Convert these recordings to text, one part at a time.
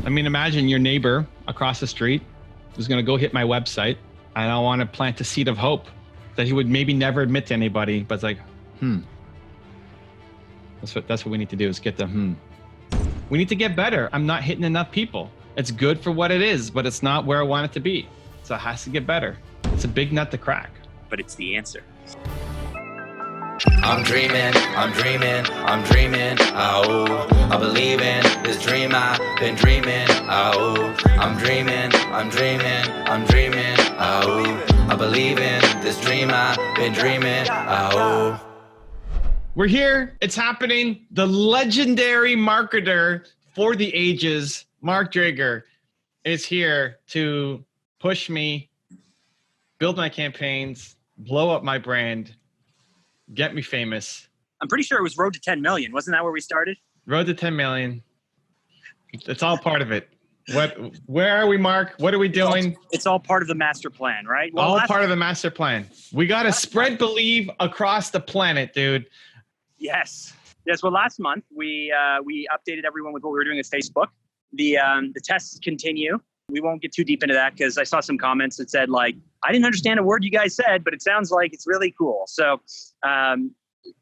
I mean, imagine your neighbor across the street who's going to go hit my website, and I want to plant a seed of hope that he would maybe never admit to anybody, but it's like, That's what we need to do, is get the We need to get better. I'm not hitting enough people. It's good for what it is, but it's not where I want it to be. So it has to get better. It's a big nut to crack. But it's the answer. I'm dreaming, oh, I believe in this dream I've been dreaming, oh, I'm dreaming, oh, I believe in this dream I've been dreaming, oh. We're here, it's happening. The legendary marketer for the ages, Mark Drager, is here to push me, build my campaigns, blow up my brand, get me famous. I'm pretty sure it was Road to 10 million. Wasn't that where we started? Road to 10 million. It's all part of it. Where are we, Mark? What are we doing? It's all part of the master plan, right? Well, all part of the master plan. We got to spread believe across the planet, dude. Yes. Well, last month we updated everyone with what we were doing with Facebook. The tests continue. We won't get too deep into that because I saw some comments that said, like, I didn't understand a word you guys said, but it sounds like it's really cool. So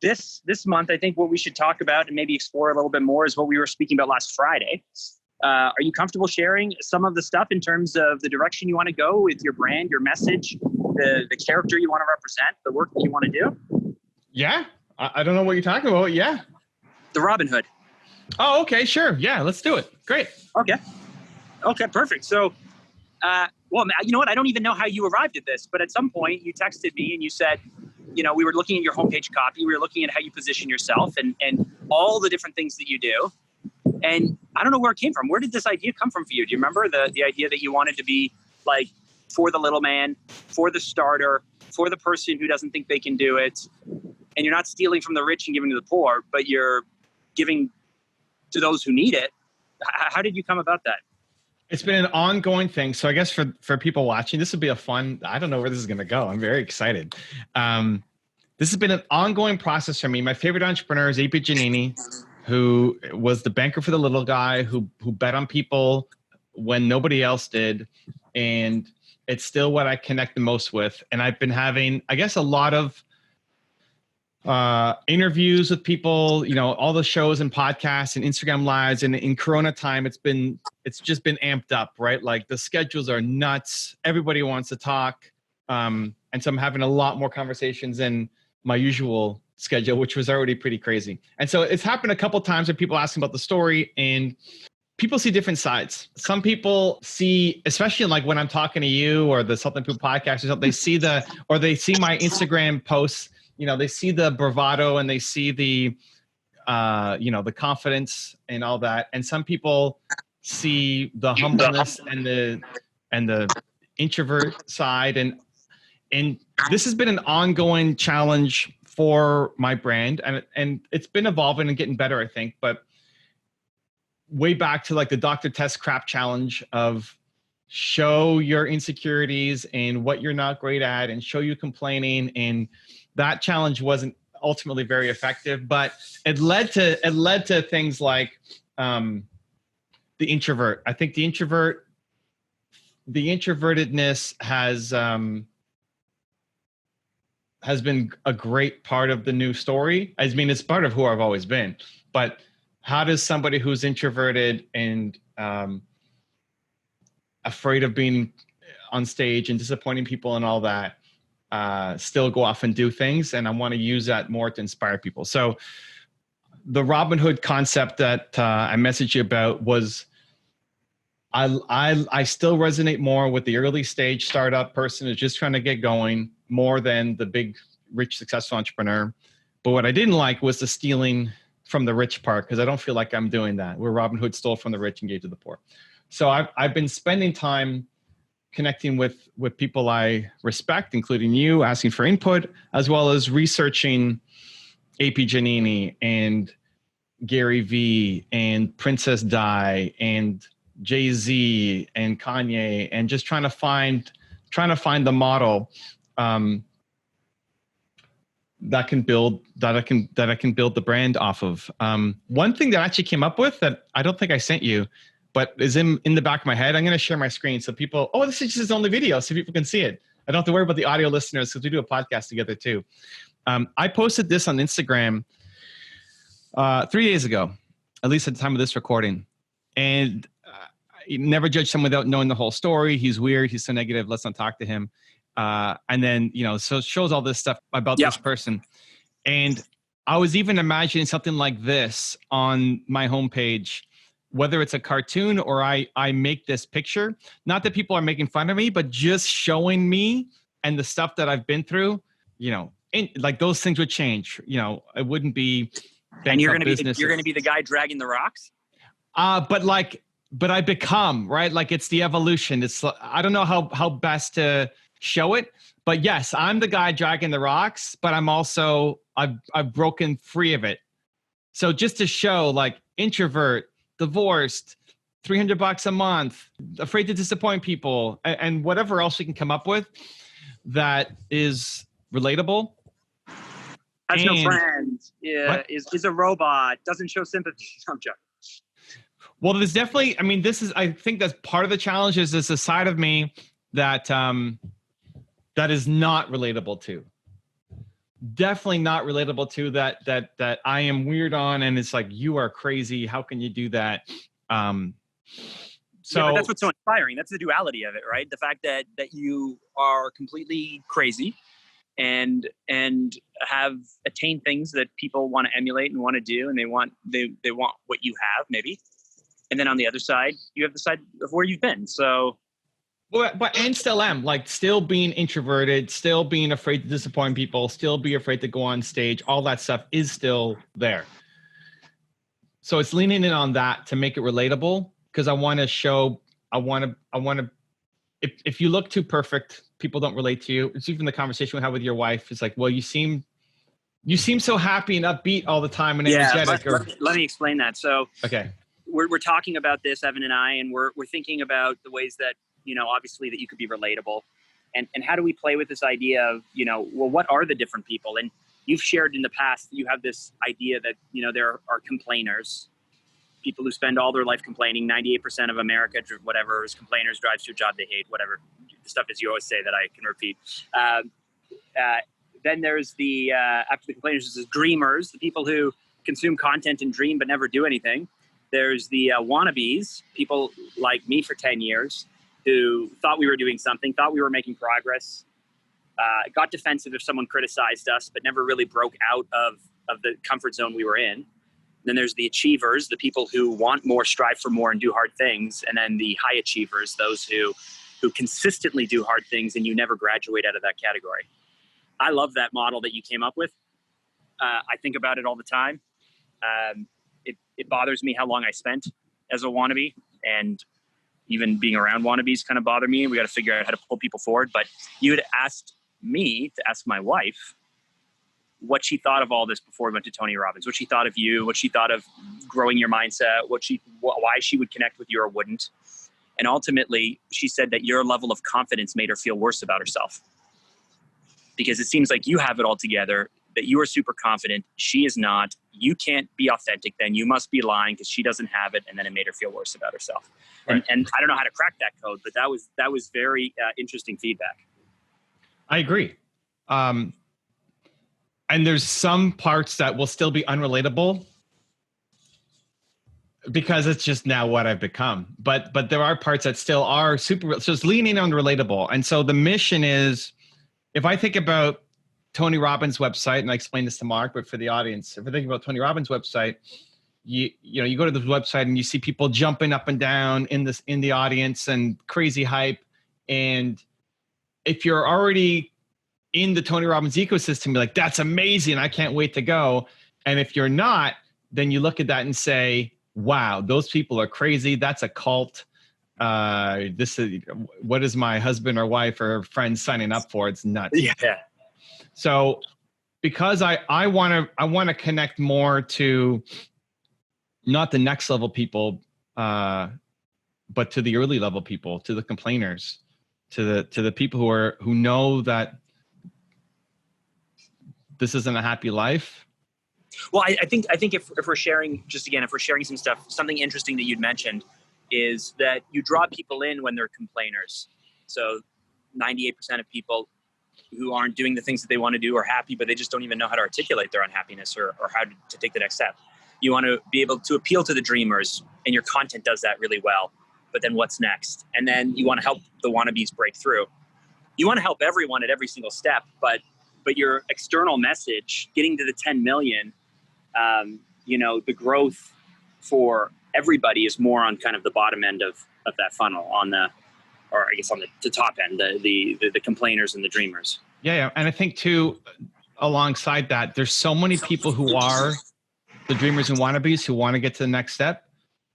this month, I think what we should talk about and maybe explore a little bit more is what we were speaking about last Friday. Are you comfortable sharing some of the stuff in terms of the direction you want to go with your brand, your message, the character you want to represent, the work that you want to do? Yeah. I don't know what you're talking about. Yeah. The Robin Hood. Oh, okay. Sure. Yeah. Let's do it. Great. Okay, perfect. So, well, you know what? I don't even know how you arrived at this, but at some point you texted me and you said, we were looking at your homepage copy. We were looking at how you position yourself and all the different things that you do. And I don't know where it came from. Where did this idea come from for you? Do you remember the idea that you wanted to be like for the little man, for the starter, for the person who doesn't think they can do it? And you're not stealing from the rich and giving to the poor, but you're giving to those who need it. How did you come about that? It's been an ongoing thing. So I guess for people watching, this would be a fun, I don't know where this is going to go. I'm very excited. This has been an ongoing process for me. My favorite entrepreneur is AP Giannini, who was the banker for the little guy, who bet on people when nobody else did. And it's still what I connect the most with. And I've been having, I guess, a lot of interviews with people, all the shows and podcasts and Instagram lives, and in Corona time, it's just been amped up, right? Like the schedules are nuts. Everybody wants to talk. And so I'm having a lot more conversations than my usual schedule, which was already pretty crazy. And so it's happened a couple of times where people ask about the story, and people see different sides. Some people see, especially like when I'm talking to you or the Something People podcast or something, they see my Instagram posts. They see the bravado and they see the, the confidence and all that. And some people see the humbleness and the introvert side. And this has been an ongoing challenge for my brand. And it's been evolving and getting better, I think. But way back to like the Dr. Test crap challenge of show your insecurities and what you're not great at and show you complaining, and that challenge wasn't ultimately very effective, but it led to things like the introvert. I think the introvertedness has been a great part of the new story. I mean, it's part of who I've always been, but how does somebody who's introverted and afraid of being on stage and disappointing people and all that, still go off and do things? And I want to use that more to inspire people. So the Robin Hood concept that I messaged you about was, I still resonate more with the early stage startup person who's just trying to get going more than the big, rich, successful entrepreneur. But what I didn't like was the stealing from the rich part, because I don't feel like I'm doing that, where Robin Hood stole from the rich and gave to the poor. So I've been spending time connecting with people I respect, including you, asking for input, as well as researching AP Giannini and Gary Vee and Princess Di and Jay-Z and Kanye, and just trying to find the model that can build that I can build the brand off of. One thing that I actually came up with that I don't think I sent you but is in the back of my head. I'm going to share my screen so people, this is just his only video so people can see it. I don't have to worry about the audio listeners because we do a podcast together too. I posted this on Instagram 3 days ago, at least at the time of this recording. And you never judge someone without knowing the whole story. He's weird. He's so negative. Let's not talk to him. And then, so it shows all this stuff about this person. And I was even imagining something like this on my homepage, whether it's a cartoon or I make this picture. Not that people are making fun of me, but just showing me and the stuff that I've been through, like those things would change. It wouldn't be. And you're going to be the guy dragging the rocks. But I become, right? Like it's the evolution. It's, I don't know how best to show it, but yes, I'm the guy dragging the rocks, but I'm also, I've broken free of it. So just to show like introvert, divorced, $300 a month, afraid to disappoint people, and whatever else we can come up with that is relatable. Has no friends, is a robot, doesn't show sympathy. I'm joking. Well, there's definitely, I think that's part of the challenge is there's a side of me that that is not relatable to. Definitely not relatable to that I am weird on, and it's like, you are crazy. How can you do that? But that's what's so inspiring. That's the duality of it, right? The fact that you are completely crazy and have attained things that people want to emulate and want to do, and they want what you have, maybe. And then on the other side, you have the side of where you've been. So, but and still am, like, still being introverted, still being afraid to disappoint people, still be afraid to go on stage. All that stuff is still there. So it's leaning in on that to make it relatable, because I want to show. I want to. If you look too perfect, people don't relate to you. It's even the conversation we have with your wife. It's like, well, you seem so happy and upbeat all the time and energetic. Let me explain that. So, okay. We're talking about this, Evan and I, and we're thinking about the ways that, obviously that you could be relatable, and how do we play with this idea of, well, what are the different people? And you've shared in the past that you have this idea that, there are complainers, people who spend all their life complaining. 98% of America, whatever, is complainers, drives to a job they hate, whatever the stuff is you always say that I can repeat. Then there's after the complainers, there's the dreamers, the people who consume content and dream but never do anything. There's the wannabes, people like me for 10 years who thought we were doing something, thought we were making progress, got defensive if someone criticized us, but never really broke out of the comfort zone we were in. And then there's the achievers, the people who want more, strive for more, and do hard things. And then the high achievers, those who consistently do hard things and you never graduate out of that category. I love that model that you came up with. I think about it all the time. It bothers me how long I spent as a wannabe, and even being around wannabes kind of bother me. We got to figure out how to pull people forward. But you had asked me to ask my wife what she thought of all this before we went to Tony Robbins, what she thought of you, what she thought of growing your mindset, why she would connect with you or wouldn't. And ultimately, she said that your level of confidence made her feel worse about herself, because it seems like you have it all together, that you are super confident. She is not. You can't be authentic then. You must be lying because she doesn't have it. And then it made her feel worse about herself. Right. And I don't know how to crack that code, but that was very interesting feedback. I agree. And there's some parts that will still be unrelatable because it's just now what I've become. But there are parts that still are super. So it's leaning on relatable. And so the mission is, if I think about Tony Robbins' website, and I explained this to Mark, but for the audience, if I think about Tony Robbins' website, you go to this website and you see people jumping up and down in the audience and crazy hype. And if you're already in the Tony Robbins ecosystem, you're like, that's amazing, I can't wait to go. And if you're not, then you look at that and say, wow, those people are crazy. That's a cult. This is, what is my husband or wife or friend signing up for? It's nuts. Yeah. So because I want to connect more to not the next level people, but to the early level people, to the complainers, to the people who know that this isn't a happy life. Well, I think if we're sharing, just again, if we're sharing some stuff, something interesting that you'd mentioned is that you draw people in when they're complainers. So 98% of people who aren't doing the things that they want to do are happy, but they just don't even know how to articulate their unhappiness or how to take the next step. You want to be able to appeal to the dreamers, and your content does that really well. But then what's next? And then you want to help the wannabes break through. You want to help everyone at every single step, but your external message, getting to the 10 million, the growth for everybody is more on kind of the bottom end of that funnel, on the top end, the complainers and the dreamers. Yeah. And I think too, alongside that, there's so many people who are the dreamers and wannabes who want to get to the next step,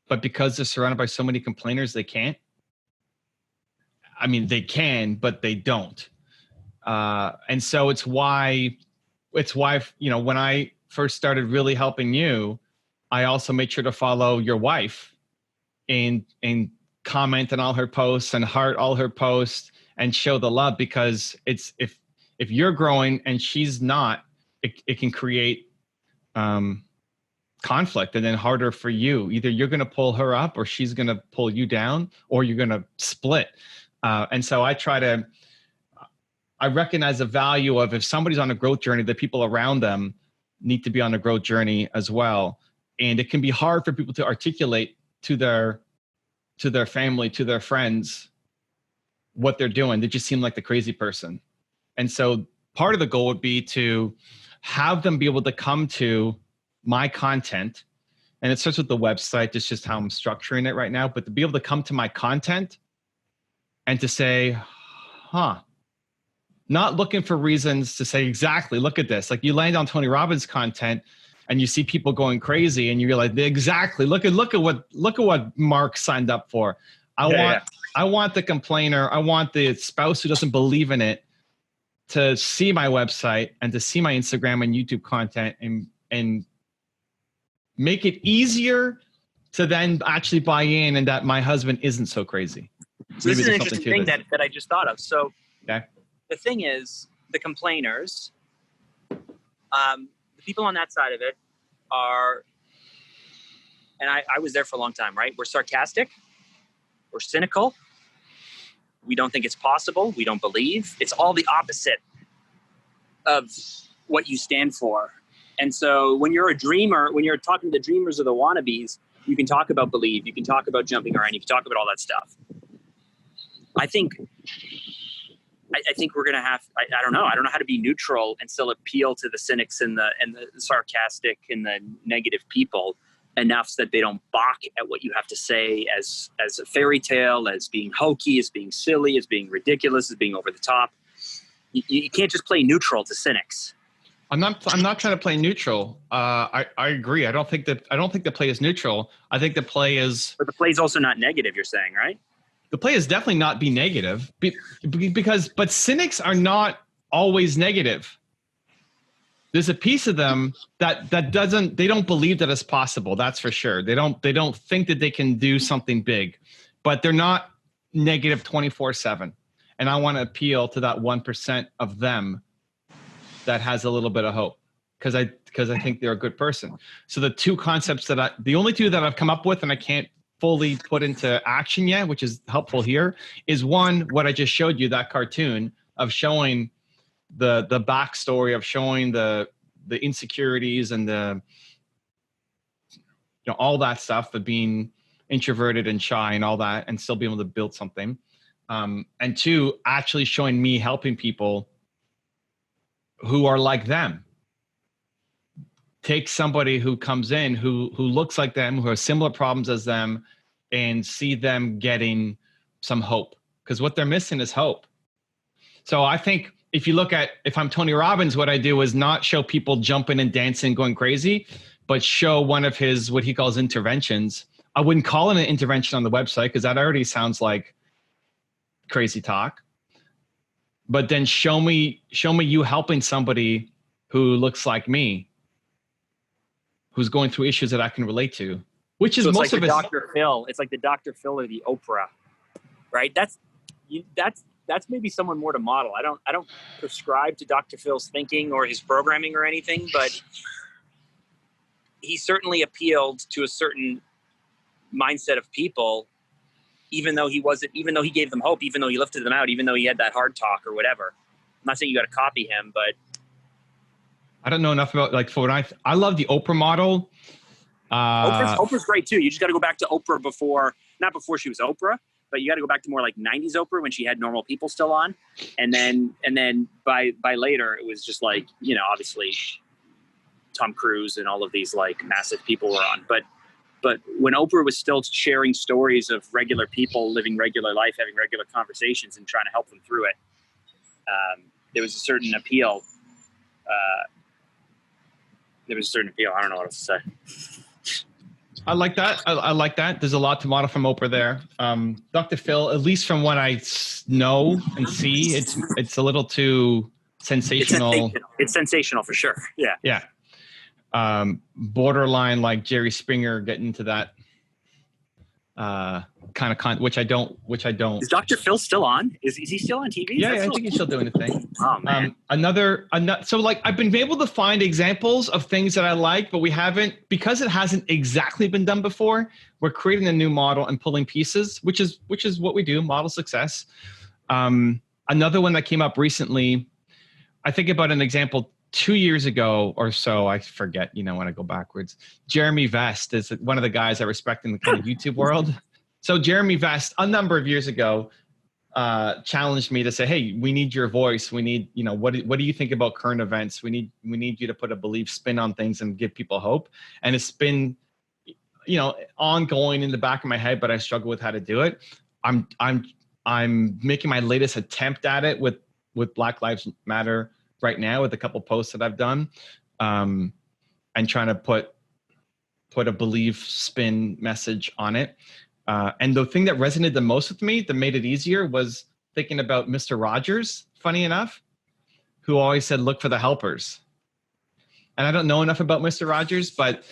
but because they're surrounded by so many complainers, they can't. I mean, they can, but they don't. And so it's why, when I first started really helping you, I also made sure to follow your wife and comment on all her posts and heart all her posts and show the love, because it's, if you're growing and she's not, it can create conflict, and then harder for you. Either you're going to pull her up or she's going to pull you down, or you're going to split. And so I recognize the value of, if somebody's on a growth journey, the people around them need to be on a growth journey as well. And it can be hard for people to articulate to their family, to their friends, what they're doing. They just seem like the crazy person. And so part of the goal would be to have them be able to come to my content. And it starts with the website. It's just how I'm structuring it right now. But to be able to come to my content and to say, not looking for reasons to say, exactly, look at this. Like, you land on Tony Robbins content and you see people going crazy, and you realize, exactly, look at what Mark signed up for. I want the complainer, I want the spouse who doesn't believe in it to see my website and to see my Instagram and YouTube content, and make it easier to then actually buy in, and that my husband isn't so crazy. So this is an interesting thing that I just thought of. So okay. The thing is, the complainers, the people on that side of it are, and I was there for a long time, right? We're sarcastic. We're cynical. We don't think it's possible. We don't believe. It's all the opposite of what you stand for. And so when you're a dreamer, when you're talking to the dreamers or the wannabes, you can talk about believe, you can talk about jumping around, you can talk about all that stuff. I think we're going to have, I don't know how to be neutral and still appeal to the cynics and the sarcastic and the negative people enough so that they don't balk at what you have to say as a fairy tale, as being hokey, as being silly, as being ridiculous, as being over the top. You can't just play neutral to cynics. I'm not trying to play neutral. I agree. I don't think the play is neutral. I think the play is. But the play is also not negative, you're saying, right? The play is definitely not be negative, but cynics are not always negative. There's a piece of them that they don't believe that it's possible. That's for sure. They don't think that they can do something big, but they're not negative 24/7. And I want to appeal to that 1% of them that has a little bit of hope, because I think they're a good person. So the two concepts the only two that I've come up with, and I can't fully put into action yet, which is helpful here, is one, what I just showed you, that cartoon of showing the backstory, of showing the insecurities and all that stuff, of being introverted and shy and all that, and still be able to build something. And two, actually showing me helping people who are like them. Take somebody who comes in who looks like them, who has similar problems as them, and see them getting some hope, because what they're missing is hope. So I think if I'm Tony Robbins, what I do is not show people jumping and dancing, going crazy, but show one of his, what he calls interventions. I wouldn't call it an intervention on the website, because that already sounds like crazy talk. But then show me you helping somebody who looks like me, who's going through issues that I can relate to, which is so most like of it. Dr. Phil. It's like the Dr. Phil or the Oprah, right? That's maybe someone more to model. I don't prescribe to Dr. Phil's thinking or his programming or anything, but he certainly appealed to a certain mindset of people even though he gave them hope, even though he lifted them out, even though he had that hard talk or whatever. I'm not saying you got to copy him, but I don't know enough about like for when I love the Oprah model. Oprah's great too. You just got to go back to Oprah not before she was Oprah, but you got to go back to more like 90s Oprah when she had normal people still on. And then by later it was just like, you know, obviously Tom Cruise and all of these like massive people were on. But when Oprah was still sharing stories of regular people living regular life, having regular conversations and trying to help them through it, there was a certain appeal. I don't know what else to say. I like that. I like that. There's a lot to model from Oprah there. Dr. Phil, at least from what I know and see, it's a little too sensational. It's sensational for sure. Yeah. Yeah. Borderline like Jerry Springer getting into that kind of which I don't. Is Dr. Phil still on? Is he still on TV? Yeah, I think he's still doing the thing. Oh man. So like I've been able to find examples of things that I like, but we haven't, because it hasn't exactly been done before. We're creating a new model and pulling pieces, which is what we do, model success. Another one that came up recently, I think about an example 2 years ago or so, I forget, you know, when I go backwards. Jeremy Vest is one of the guys I respect in the kind of YouTube world. So Jeremy Vest, a number of years ago, challenged me to say, hey, we need your voice. We need, you know, what do you think about current events? We need you to put a belief spin on things and give people hope. And it's been, you know, ongoing in the back of my head, but I struggle with how to do it. I'm making my latest attempt at it with Black Lives Matter right now with a couple posts that I've done, and trying to put a belief spin message on it. And the thing that resonated the most with me, that made it easier, was thinking about Mr. Rogers, funny enough, who always said, look for the helpers. And I don't know enough about Mr. Rogers, but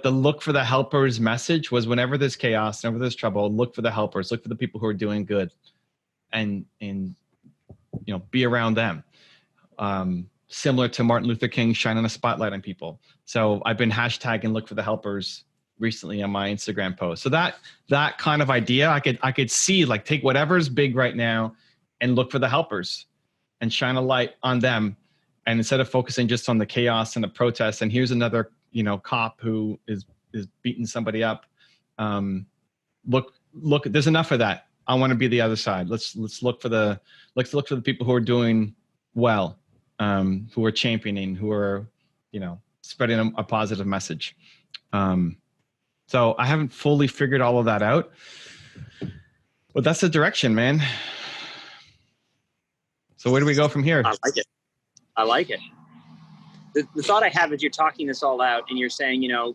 the look for the helpers message was whenever there's chaos, whenever there's trouble, look for the helpers, look for the people who are doing good, and you know, be around them. Similar to Martin Luther King shining a spotlight on people. So I've been hashtagging look for the helpers recently on my Instagram post. So that kind of idea, I could see, like, take whatever's big right now and look for the helpers and shine a light on them. And instead of focusing just on the chaos and the protests, and here's another, you know, cop who is beating somebody up. Look, there's enough of that. I want to be the other side. Let's look for the people who are doing well, who are championing, who are, you know, spreading a positive message. So I haven't fully figured all of that out, but that's the direction, man. So where do we go from here? I like it. The thought I have as you're talking this all out and you're saying, you know,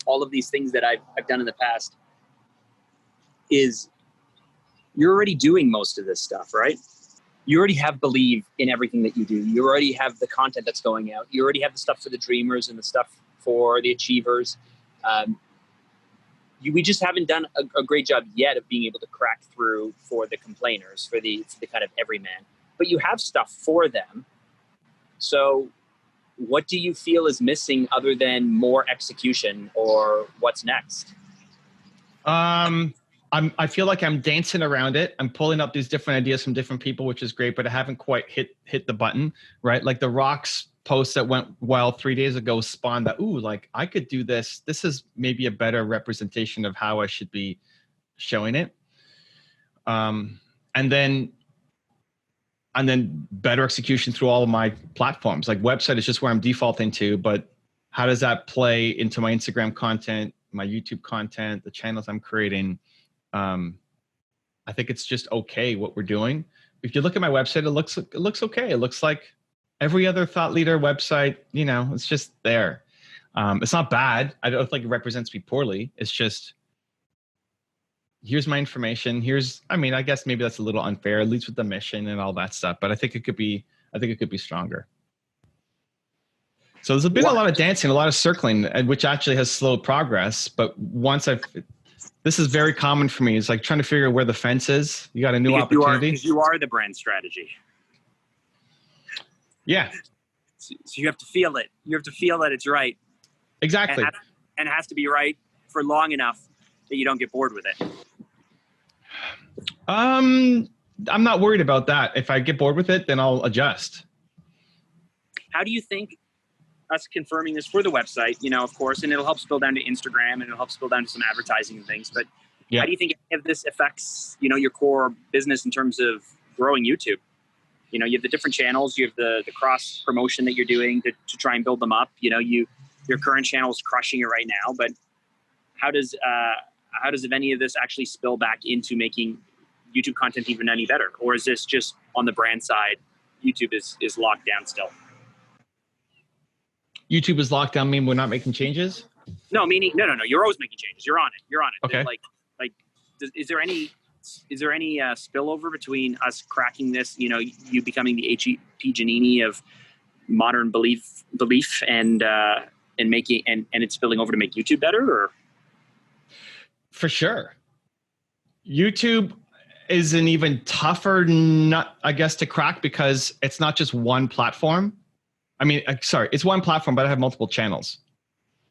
all of these things that I've done in the past, is you're already doing most of this stuff, right? You already have believe in everything that you do. You already have the content that's going out. You already have the stuff for the dreamers and the stuff for the achievers. We just haven't done a great job yet of being able to crack through for the complainers, for the kind of everyman. But you have stuff for them. So what do you feel is missing other than more execution, or what's next? I feel like I'm dancing around it. I'm pulling up these different ideas from different people, which is great, but I haven't quite hit the button, right? Like the Rocks post that went well 3 days ago spawned that, ooh, like I could do this. This is maybe a better representation of how I should be showing it. And then better execution through all of my platforms. Like website is just where I'm defaulting to, but how does that play into my Instagram content, my YouTube content, the channels I'm creating? I think it's just okay what we're doing. If you look at my website, it looks okay. It looks like every other thought leader website, you know, it's just there. It's not bad. I don't think it represents me poorly. It's just, here's my information. I guess maybe that's a little unfair. It leads with the mission and all that stuff, but I think it could be stronger. So there's been a lot of dancing, a lot of circling, which actually has slowed progress. But this is very common for me. It's like trying to figure out where the fence is. You got a new opportunity. Because you are the brand strategy. Yeah. So you have to feel it. You have to feel that it's right. Exactly. And it has to be right for long enough that you don't get bored with it. I'm not worried about that. If I get bored with it, then I'll adjust. How do you think us confirming this for the website, of course, and it'll help spill down to Instagram and it'll help spill down to some advertising and things, but how do you think if this affects, your core business in terms of growing YouTube? You have the different channels, you have the cross promotion that you're doing to try and build them up. Your current channel is crushing it right now, but how does if any of this actually spill back into making YouTube content even any better? Or is this just on the brand side, YouTube is locked down still? YouTube is locked down, mean we're not making changes? No, meaning no. You're always making changes. You're on it. Okay. Is there any spillover between us cracking this? You becoming the H.P. Giannini of modern belief and making and it's spilling over to make YouTube better, or? For sure. YouTube is an even tougher nut, I guess, to crack because it's not just one platform. It's one platform, but I have multiple channels.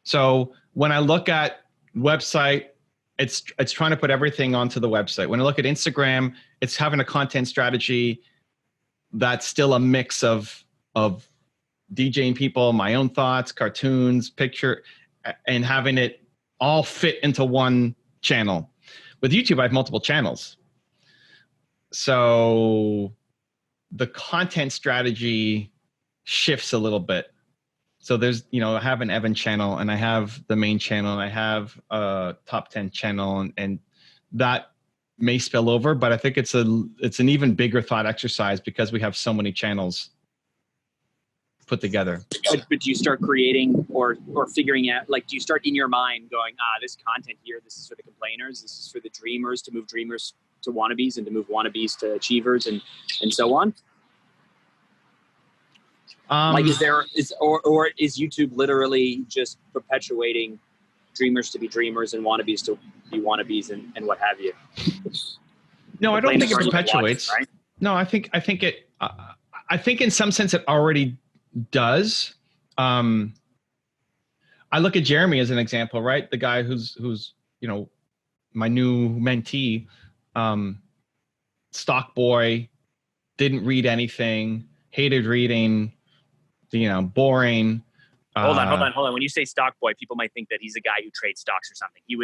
So when I look at website, it's trying to put everything onto the website. When I look at Instagram, it's having a content strategy that's still a mix of DJing people, my own thoughts, cartoons, picture, and having it all fit into one channel. With YouTube, I have multiple channels. So the content strategy shifts a little bit. So there's, I have an Evan channel and I have the main channel and I have a top 10 channel and that may spill over, but I think it's an even bigger thought exercise because we have so many channels put together. But do you start creating or figuring out, do you start in your mind going, this content here, this is for the complainers, this is for the dreamers, to move dreamers to wannabes and to move wannabes to achievers and so on? Is YouTube literally just perpetuating dreamers to be dreamers and wannabes to be wannabes and what have you? No, I don't think it perpetuates. Right? No, I think in some sense it already does. I look at Jeremy as an example, right? The guy who's my new mentee, stock boy, didn't read anything, hated reading, boring. Hold on. When you say stock boy, people might think that he's a guy who trades stocks or something. He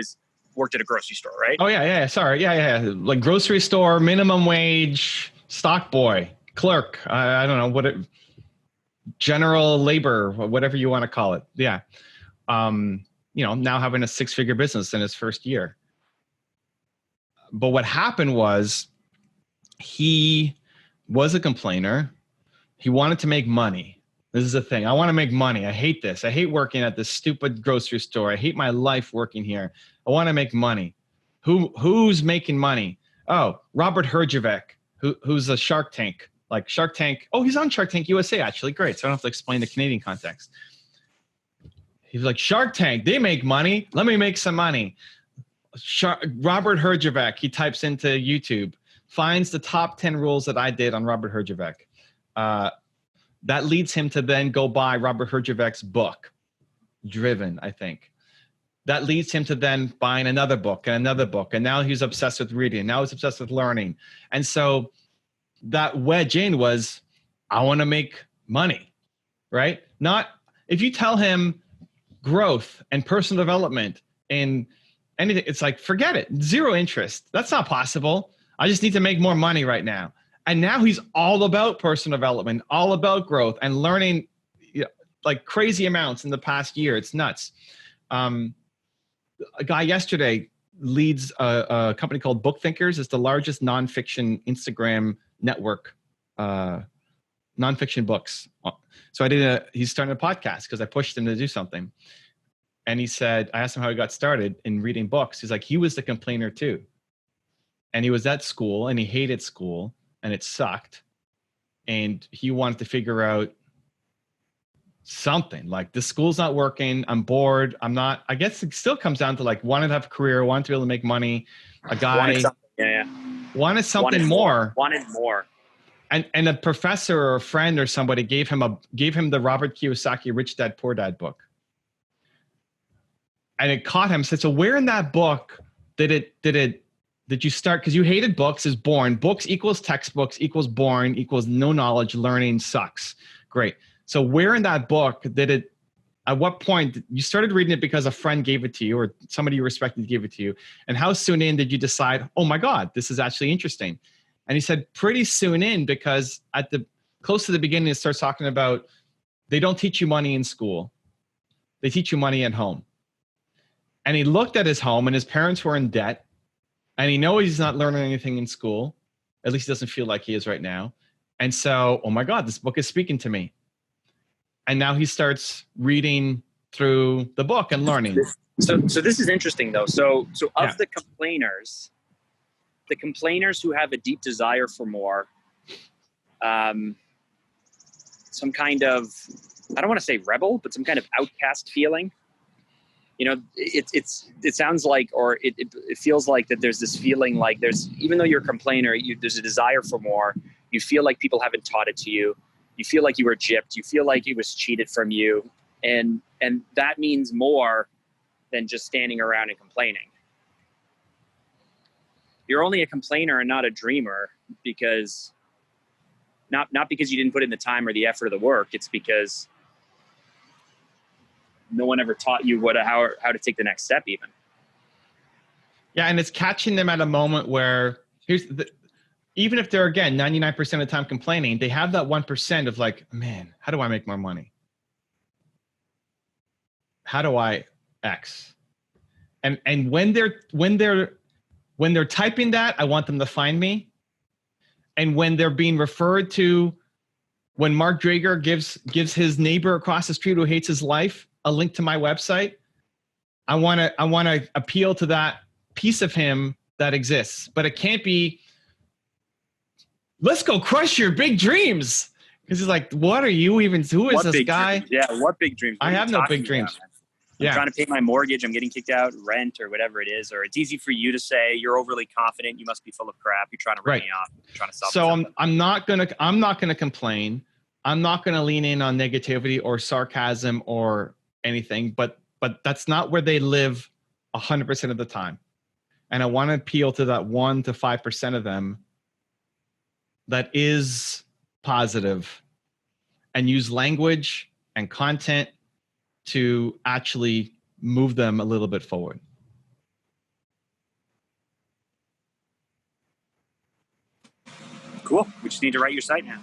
worked at a grocery store, right? Oh yeah. Sorry. Yeah. Like grocery store, minimum wage, stock boy, clerk. I don't know general labor, whatever you want to call it. Yeah. Now having a 6-figure business in his first year. But what happened was he was a complainer. He wanted to make money. This is the thing. I want to make money. I hate this. I hate working at this stupid grocery store. I hate my life working here. I want to make money. Who's making money? Oh, Robert Herjavec, who's a Shark Tank. Like Shark Tank. Oh, he's on Shark Tank USA, actually. Great. So I don't have to explain the Canadian context. He's like, Shark Tank, they make money. Let me make some money. Robert Herjavec, he types into YouTube, finds the top 10 rules that I did on Robert Herjavec. That leads him to then go buy Robert Herjavec's book, Driven, I think. That leads him to then buying another book and another book. And now he's obsessed with reading. Now he's obsessed with learning. And so that wedge in was, I want to make money, right? Not if you tell him growth and personal development and anything, it's like, forget it. Zero interest. That's not possible. I just need to make more money right now. And now he's all about personal development, all about growth and learning like crazy amounts in the past year. It's nuts. A guy yesterday leads a company called Book Thinkers. It's the largest nonfiction Instagram network, nonfiction books. So he's starting a podcast because I pushed him to do something. And he said, I asked him how he got started in reading books. He's like, he was the complainer too. And he was at school and he hated school and it sucked. And he wanted to figure out something like this school's not working. I'm bored. I guess it still comes down to like wanting to have a career, wanting to be able to make money. A guy wanted something more. Wanted more. And a professor or a friend or somebody gave him the Robert Kiyosaki Rich Dad Poor Dad book. And it caught him. Said, so where in that book did it did you start, because you hated books, is boring. Books equals textbooks equals boring equals no knowledge, learning sucks. Great. So where in that book did it, at what point you started reading it because a friend gave it to you or somebody you respected gave it to you? And how soon in did you decide, oh my God, this is actually interesting? And he said pretty soon in, because at the close to the beginning, it starts talking about they don't teach you money in school. They teach you money at home. And he looked at his home and his parents were in debt. And he knows he's not learning anything in school. At least he doesn't feel like he is right now. And so, oh my God, this book is speaking to me. And now he starts reading through the book and learning. So this is interesting though. So of the complainers who have a deep desire for more, some kind of, I don't want to say rebel, but some kind of outcast feeling. You know, it sounds like, or it feels like that there's this feeling like there's, even though you're a complainer, there's a desire for more. You feel like people haven't taught it to you. You feel like you were gypped. You feel like it was cheated from you. And that means more than just standing around and complaining. You're only a complainer and not a dreamer, because not because you didn't put in the time or the effort or the work. It's because no one ever taught you how to take the next step even. Yeah, and it's catching them at a moment where even if they're, again, 99% of the time complaining, they have that 1% of like, man, how do I make more money? How do I X? And when they're typing that, I want them to find me. And when they're being referred to, when Mark Drager gives his neighbor across the street who hates his life a link to my website, I want to appeal to that piece of him that exists. But it can't be, let's go crush your big dreams. Because he's like, what are you even, who is this guy? Dreams? Yeah, what big dreams? I have no big dreams. I'm trying to pay my mortgage. I'm getting kicked out, rent, or whatever it is. Or it's easy for you to say you're overly confident. You must be full of crap. You're trying to rip me off. You're trying to sell me. So I'm not gonna complain. I'm not gonna lean in on negativity or sarcasm or anything. But that's not where they live 100% of the time. And I want to appeal to that 1 to 5% of them that is positive, and use language and content to actually move them a little bit forward. Cool. We just need to write your site now.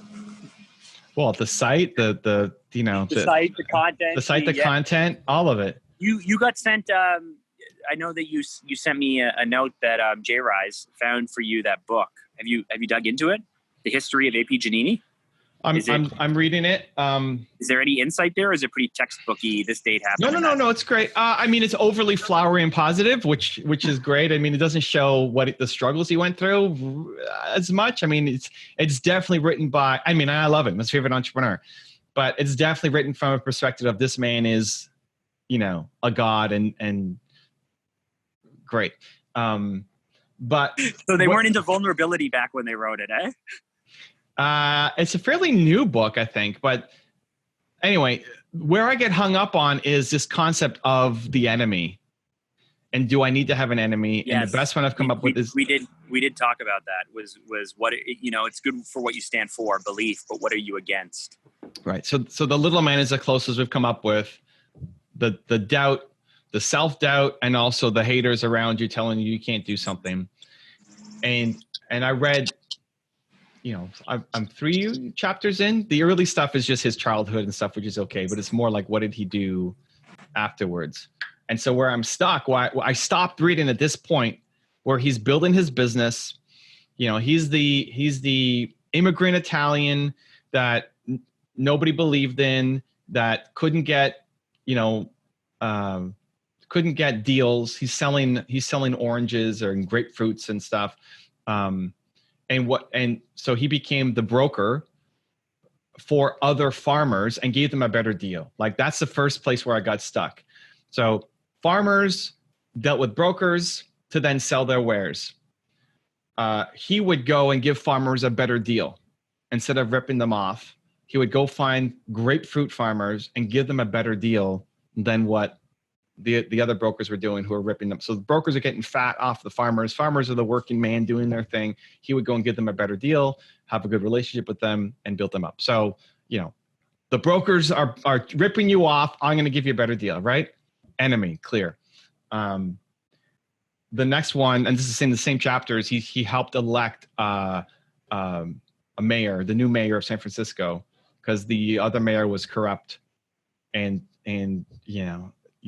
Well, the site, the site, the content, the content, all of it. You got sent. I know that you sent me a note that J Rise found for you that book. Have you dug into it? The history of AP Giannini. I'm reading it. Is there any insight there? Or is it pretty textbooky? This date happened. No. It's great. I mean, it's overly flowery and positive, which is great. I mean, it doesn't show the struggles he went through as much. I mean, it's definitely written by. I mean, I love him. He's my favorite entrepreneur, but it's definitely written from a perspective of this man is, a god and great. But so they weren't into vulnerability back when they wrote it, eh? It's a fairly new book, I think. But anyway, where I get hung up on is this concept of the enemy. And do I need to have an enemy? Yes. And the best one I've come up with is... We did talk about that, was what, it's good for what you stand for, belief, but what are you against? Right. So the little man is the closest we've come up with. The doubt, the self-doubt, and also the haters around you telling you can't do something. And I read... I'm 3 chapters in. The early stuff is just his childhood and stuff, which is okay. But it's more like, what did he do afterwards? And so where I'm stuck, I stopped reading at this point where he's building his business. He's the immigrant Italian that nobody believed in, that couldn't get deals. He's selling oranges or grapefruits and stuff. And so he became the broker for other farmers and gave them a better deal. Like, that's the first place where I got stuck. So farmers dealt with brokers to then sell their wares. He would go and give farmers a better deal. Instead of ripping them off, he would go find grapefruit farmers and give them a better deal than what the other brokers were doing, who were ripping them. So the brokers are getting fat off the farmers. Farmers are the working man doing their thing. He would go and give them a better deal, have a good relationship with them, and build them up. So, the brokers are ripping you off. I'm going to give you a better deal, right? Enemy, clear. The next one, and this is in the same chapters, he helped elect a mayor, the new mayor of San Francisco, because the other mayor was corrupt and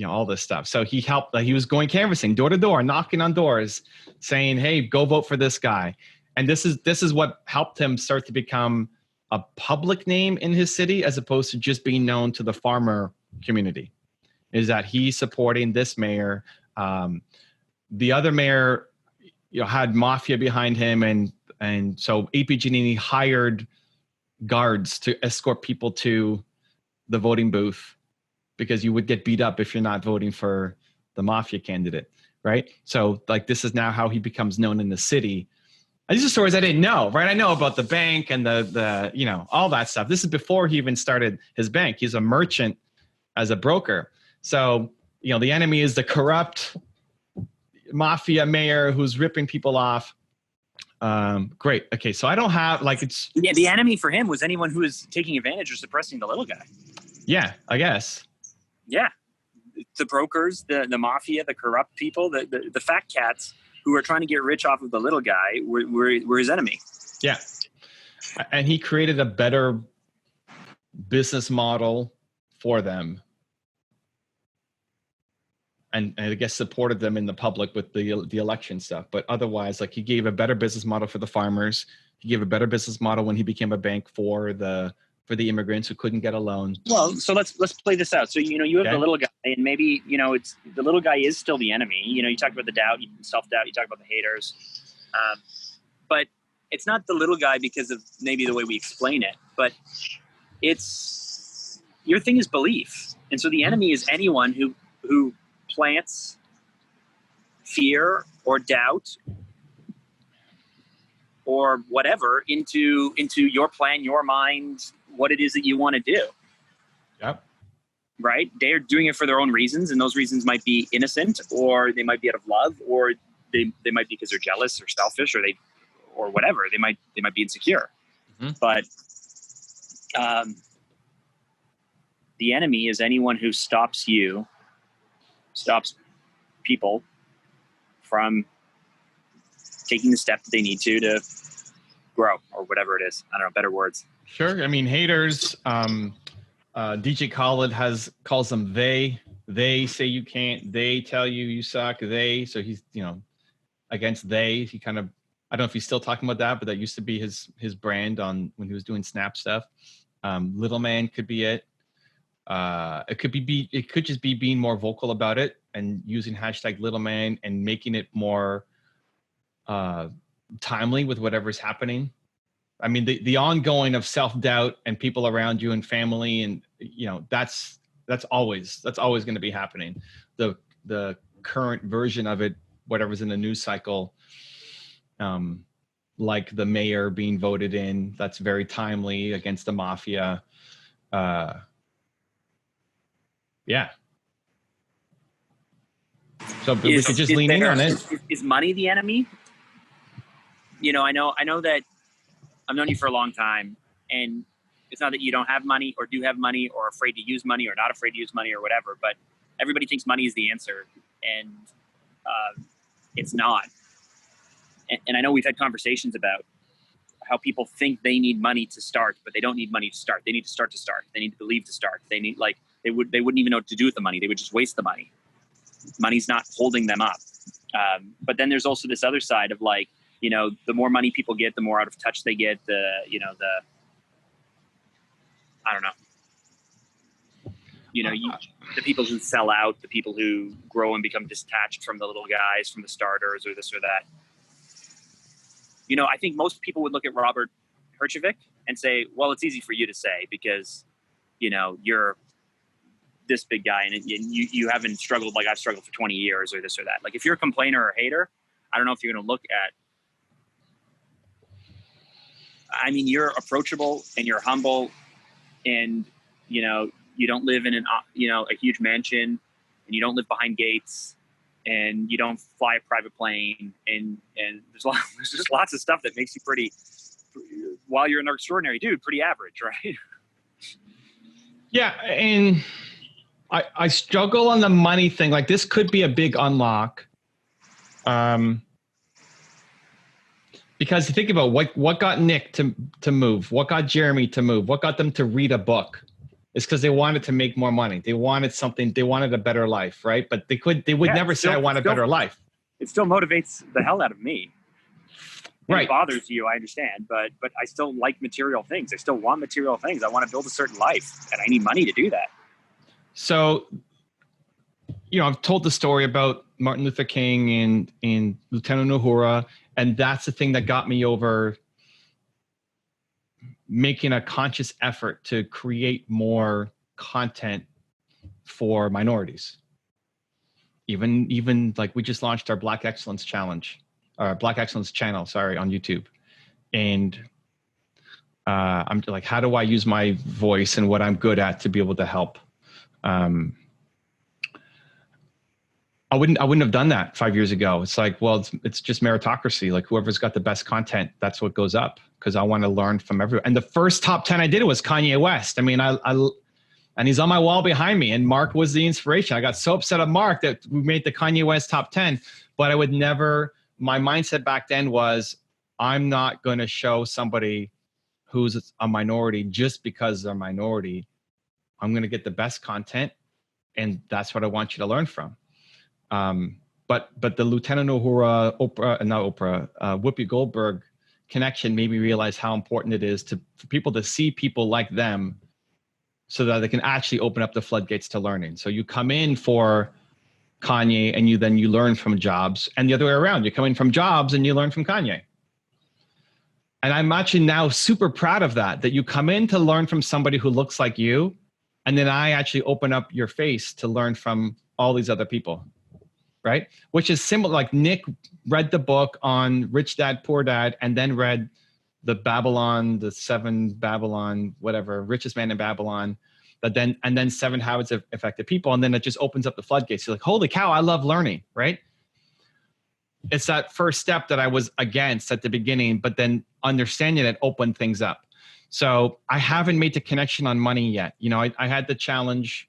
all this stuff. So he helped. He was going canvassing door to door, knocking on doors, saying, "Hey, go vote for this guy." And this is what helped him start to become a public name in his city, as opposed to just being known to the farmer community. Is that he's supporting this mayor? The other mayor, had mafia behind him, and so AP Giannini hired guards to escort people to the voting booth, because you would get beat up if you're not voting for the mafia candidate, right? So this is now how he becomes known in the city. And these are stories I didn't know, right? I know about the bank and the all that stuff. This is before he even started his bank. He's a merchant as a broker. So, the enemy is the corrupt mafia mayor who's ripping people off. Great. Okay. So I don't have the enemy for him was anyone who was taking advantage or suppressing the little guy. Yeah, I guess. Yeah. The brokers, the mafia, the corrupt people, the fat cats who are trying to get rich off of the little guy were his enemy. Yeah. And he created a better business model for them. And I guess supported them in the public with the election stuff. But otherwise, he gave a better business model for the farmers. He gave a better business model when he became a bank for the immigrants who couldn't get a loan. Well, so let's play this out. So, you have the little guy, and maybe, it's the little guy is still the enemy. You talk about the doubt, self-doubt, you talk about the haters. But it's not the little guy because of maybe the way we explain it, but your thing is belief. And so the enemy is anyone who plants fear or doubt or whatever into your plan, your mind, what it is that you want to do. Yep. Right? They're doing it for their own reasons, and those reasons might be innocent, or they might be out of love, or they might be because they're jealous or selfish, or whatever. They might be insecure. Mm-hmm. But the enemy is anyone who stops people from taking the step that they need to grow, or whatever it is. I don't know, better words. Sure. I mean, haters, DJ Khaled calls them they say you can't, they tell you suck, so he's, against they. He kind of, I don't know if he's still talking about that, but that used to be his brand on when he was doing Snap stuff. Little man could be it. It could just be being more vocal about it and using hashtag little man and making it more timely with whatever's happening. I mean, the ongoing of self-doubt and people around you and family, and that's always going to be happening. The current version of it, whatever's in the news cycle, like the mayor being voted in, that's very timely against the mafia. Yeah. So we could just lean in on it. Is money the enemy? I know that I've known you for a long time, and it's not that you don't have money or do have money or afraid to use money or not afraid to use money or whatever, but everybody thinks money is the answer, and it's not. And I know we've had conversations about how people think they need money to start, but they don't need money to start. They need to start. They need to believe to start. They need, they wouldn't even know what to do with the money. They would just waste the money. Money's not holding them up. But then there's also this other side of the more money people get, the more out of touch they get. I don't know. The people who sell out, the people who grow and become detached from the little guys, from the starters, or this or that. I think most people would look at Robert Herjavec and say, well, it's easy for you to say because, you're this big guy and you haven't struggled like I've struggled for 20 years or this or that. If you're a complainer or a hater, I don't know if you're going to look at, you're approachable and you're humble and, you don't live in a huge mansion and you don't live behind gates, and you don't fly a private plane, and there's just lots of stuff that makes you pretty, while you're an extraordinary dude, pretty average, right? Yeah, and I struggle on the money thing. Like, this could be a big unlock. Because you think about what got Nick to move, what got Jeremy to move, what got them to read a book. It's because they wanted to make more money. They wanted something. They wanted a better life, right? But they would never say, I want a better life. It still motivates the hell out of me. And right. It bothers you, I understand, but I still like material things. I still want material things. I want to build a certain life, and I need money to do that. So, I've told the story about Martin Luther King and Lieutenant Uhura, and that's the thing that got me over making a conscious effort to create more content for minorities. Even like, we just launched our Black Excellence Challenge, or Black Excellence channel, on YouTube. And I'm like, how do I use my voice and what I'm good at to be able to help? I wouldn't have done that 5 years ago. It's like, well, it's just meritocracy. Like, whoever's got the best content, that's what goes up, because I want to learn from everyone. And the first top 10 I did was Kanye West. I mean, and he's on my wall behind me, and Mark was the inspiration. I got so upset at Mark that we made the Kanye West top 10, but I would never, my mindset back then was, I'm not going to show somebody who's a minority just because they're a minority. I'm going to get the best content, and that's what I want you to learn from. But the Lieutenant Uhura, Whoopi Goldberg connection made me realize how important it is for people to see people like them, so that they can actually open up the floodgates to learning. So you come in for Kanye, and you learn from Jobs, and the other way around. You come in from Jobs and you learn from Kanye. And I'm actually now super proud of that you come in to learn from somebody who looks like you, and then I actually open up your face to learn from all these other people. Right? Which is similar. Like, Nick read the book on Rich Dad, Poor Dad, and then read the 7 Babylon, whatever, Richest Man in Babylon, and then 7 Habits of Effective People. And then it just opens up the floodgates. You're like, holy cow, I love learning, right? It's that first step that I was against at the beginning, but then understanding it opened things up. So I haven't made the connection on money yet. I had the challenge.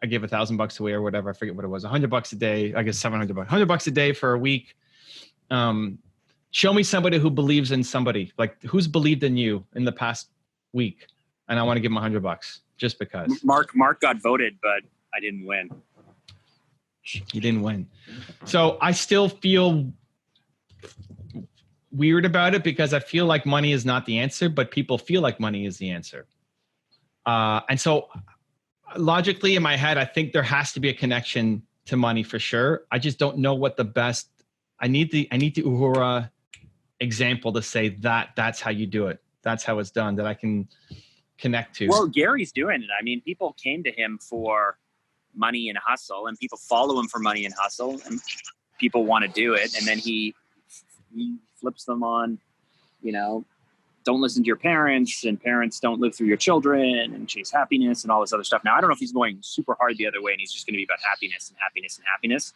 I gave $1,000 away or whatever. I forget what it was. $100 a day. I guess $700. $100 a day for a week. Show me somebody who believes in somebody. Like, who's believed in you in the past week, and I want to give them $100 just because. Mark got voted, but I didn't win. You didn't win. So I still feel weird about it, because I feel like money is not the answer, but people feel like money is the answer. And so, logically in my head, I think there has to be a connection to money for sure. I just don't know what the best. I need the Uhura example to say that's how you do it. That's how it's done, that I can connect to. Well, Gary's doing it. I mean, people came to him for money and hustle, and people follow him for money and hustle, and people want to do it. And then he flips them on, don't listen to your parents, and parents don't live through your children, and chase happiness and all this other stuff. Now, I don't know if he's going super hard the other way and he's just going to be about happiness and happiness and happiness,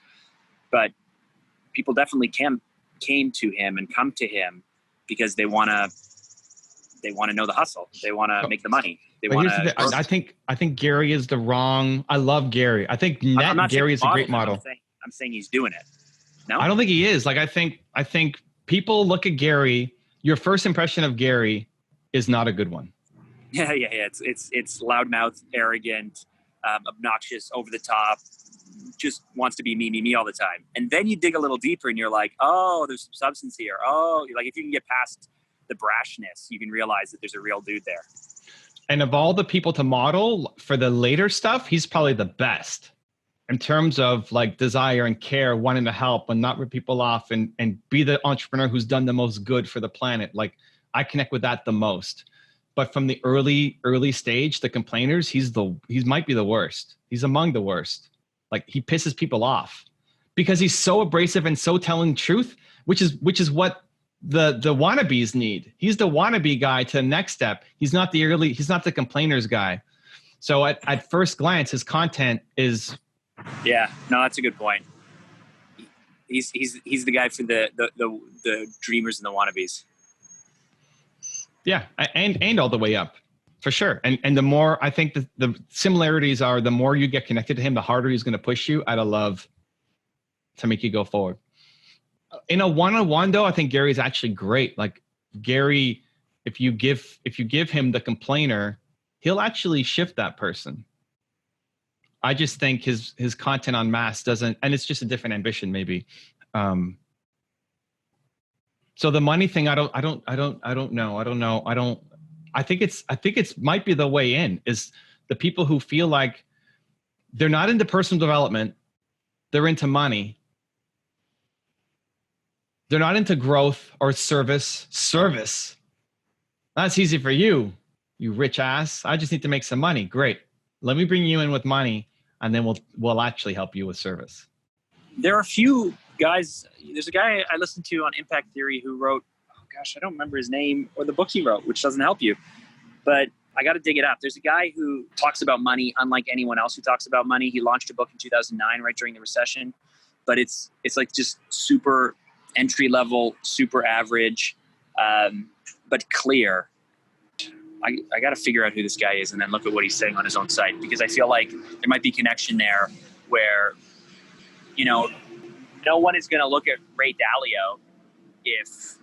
but people definitely came to him and come to him because they want to know the hustle. They want to make the money. They want to. I think Gary is the wrong. I love Gary. I think Gary is a great model. I'm saying he's doing it. No, I don't think he is. Like, I think people look at Gary. Your first impression of Gary is not a good one. Yeah. It's loudmouth, arrogant, obnoxious, over the top, just wants to be me all the time. And then you dig a little deeper and you're like, oh, there's some substance here. Oh, like, if you can get past the brashness, you can realize that there's a real dude there. And of all the people to model for the later stuff, he's probably the best in terms of like desire and care, wanting to help and not rip people off, and be the entrepreneur who's done the most good for the planet. Like, I connect with that the most. But from the early stage, the complainers, he might be the worst. He's among the worst. Like, he pisses people off because he's so abrasive and so telling the truth, which is what the wannabes need. He's the wannabe guy to the next step. He's not the complainers guy. So at first glance, his content is Yeah, no, that's a good point. He's the guy for the dreamers and the wannabes. Yeah, and all the way up, for sure. And the more, I think the similarities are, the more you get connected to him, the harder he's going to push you out of love to make you go forward. In a one-on-one though, I think Gary's actually great. Like Gary, if you give him the complainer, he'll actually shift that person. I just think his content on mass doesn't, and it's just a different ambition maybe. So the money thing, I think it's might be the way in, is the people who feel like they're not into personal development, they're into money. They're not into growth or service. That's easy for you, you rich ass. I just need to make some money. Great. Let me bring you in with money, and then we'll actually help you with service. There are a few guys. There's a guy I listened to on Impact Theory who wrote, oh gosh, I don't remember his name or the book he wrote, which doesn't help you. But I got to dig it up. There's a guy who talks about money unlike anyone else who talks about money. He launched a book in 2009, right during the recession. But it's like just super entry level, super average, but clear. I got to figure out who this guy is and then look at what he's saying on his own site, because I feel like there might be connection there where, no one is going to look at Ray Dalio if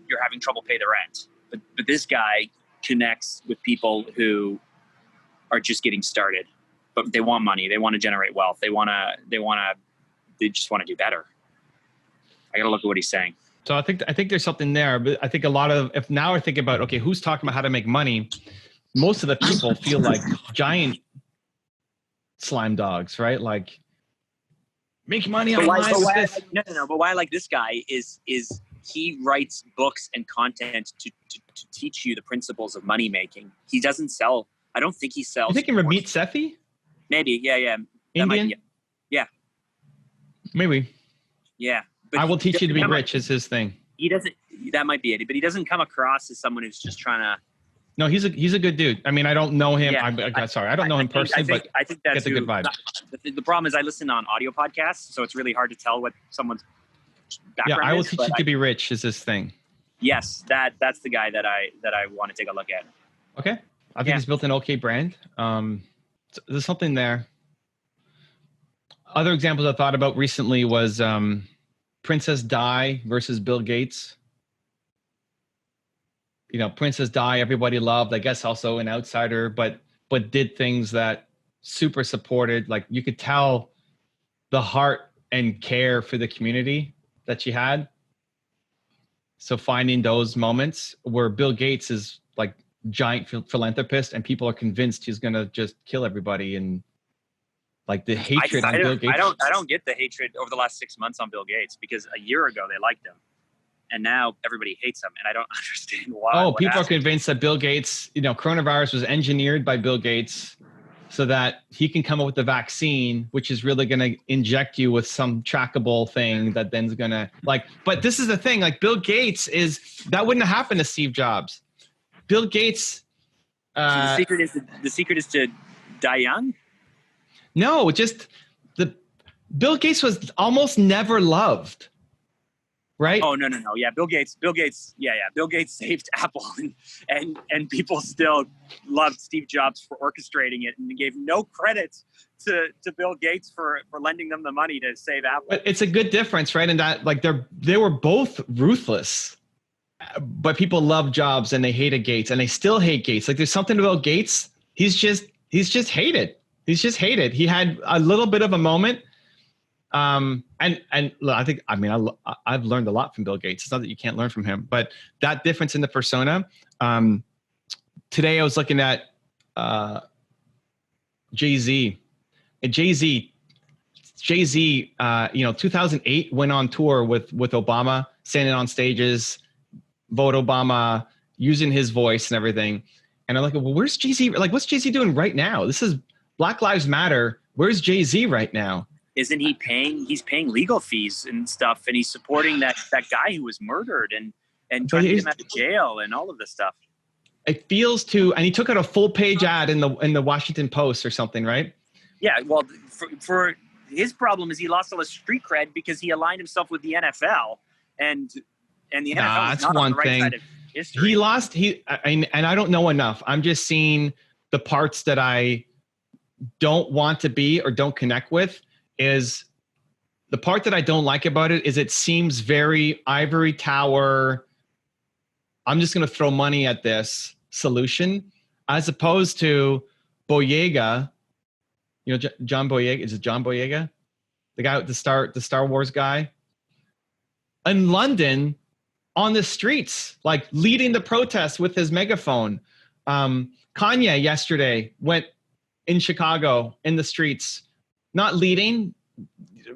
you're having trouble pay the rent. But this guy connects with people who are just getting started, but they want money. They want to generate wealth. They just want to do better. I got to look at what he's saying. So I think there's something there, but I think a lot of, if now I think about, okay, who's talking about how to make money? Most of the people feel like giant slime dogs, right? Like make money online with this. But why I like this guy is he writes books and content to teach you the principles of money making. He doesn't sell. I don't think he sells. You thinking Ramit Sethi? Maybe. Yeah. That Indian? might be it. Yeah. Maybe. Yeah. But I will teach you to be rich is his thing. He doesn't, that might be it, but he doesn't come across as someone who's just trying to. No, he's a good dude. I mean, I don't know him. Yeah, I don't know him personally, but I think that's a good vibe. The problem is I listen on audio podcasts, so it's really hard to tell what someone's background is. Yeah, I will teach you to be rich is his thing. Yes, that's the guy that I want to take a look at. Okay. I think he's built an okay brand. There's something there. Other examples I thought about recently was Princess Di versus Bill Gates. Princess Di, everybody loved, I guess also an outsider, but did things that super supported. Like you could tell the heart and care for the community that she had. So finding those moments where Bill Gates is like giant philanthropist and people are convinced he's going to just kill everybody, and like the hatred on Bill Gates. I don't get the hatred over the last 6 months on Bill Gates, because a year ago they liked him and now everybody hates him, and I don't understand why. Oh, people are convinced that Bill Gates, coronavirus was engineered by Bill Gates so that he can come up with the vaccine, which is really going to inject you with some trackable thing that then's going to but this is the thing, like Bill Gates that wouldn't have happened to Steve Jobs. Bill Gates. So the secret is to die young? No, just Bill Gates was almost never loved. Right? Oh, no. Yeah. Bill Gates. Yeah. Bill Gates saved Apple, and people still loved Steve Jobs for orchestrating it, and gave no credit to Bill Gates for lending them the money to save Apple. But it's a good difference, right? In that, like, they were both ruthless, but people love Jobs and they hated Gates, and they still hate Gates. Like, there's something about Gates. He's just hated. He's just hated. He had a little bit of a moment. And I've learned a lot from Bill Gates. It's not that you can't learn from him, but that difference in the persona. Today I was looking at Jay-Z. And Jay-Z, 2008 went on tour with Obama, standing on stages, vote Obama, using his voice and everything. And I'm like, well, where's Jay-Z? Like, what's Jay-Z doing right now? This is Black Lives Matter. Where's Jay-Z right now? Isn't he paying? He's paying legal fees and stuff, and he's supporting that guy who was murdered and trying to get him out of jail and all of this stuff. It feels and he took out a full page ad in the Washington Post or something, right? Yeah, well, for his problem is he lost all his street cred because he aligned himself with the NFL, and the NFL is not on the right side of history. He lost. And I don't know enough. I'm just seeing the parts that I don't want to be or don't connect with. Is the part that I don't like about it is it seems very ivory tower. I'm just going to throw money at this solution, as opposed to Boyega. You know, John Boyega. Is it John Boyega? The guy with the Star Wars guy? In London, on the streets, like leading the protests with his megaphone. Kanye yesterday went in Chicago in the streets, not leading,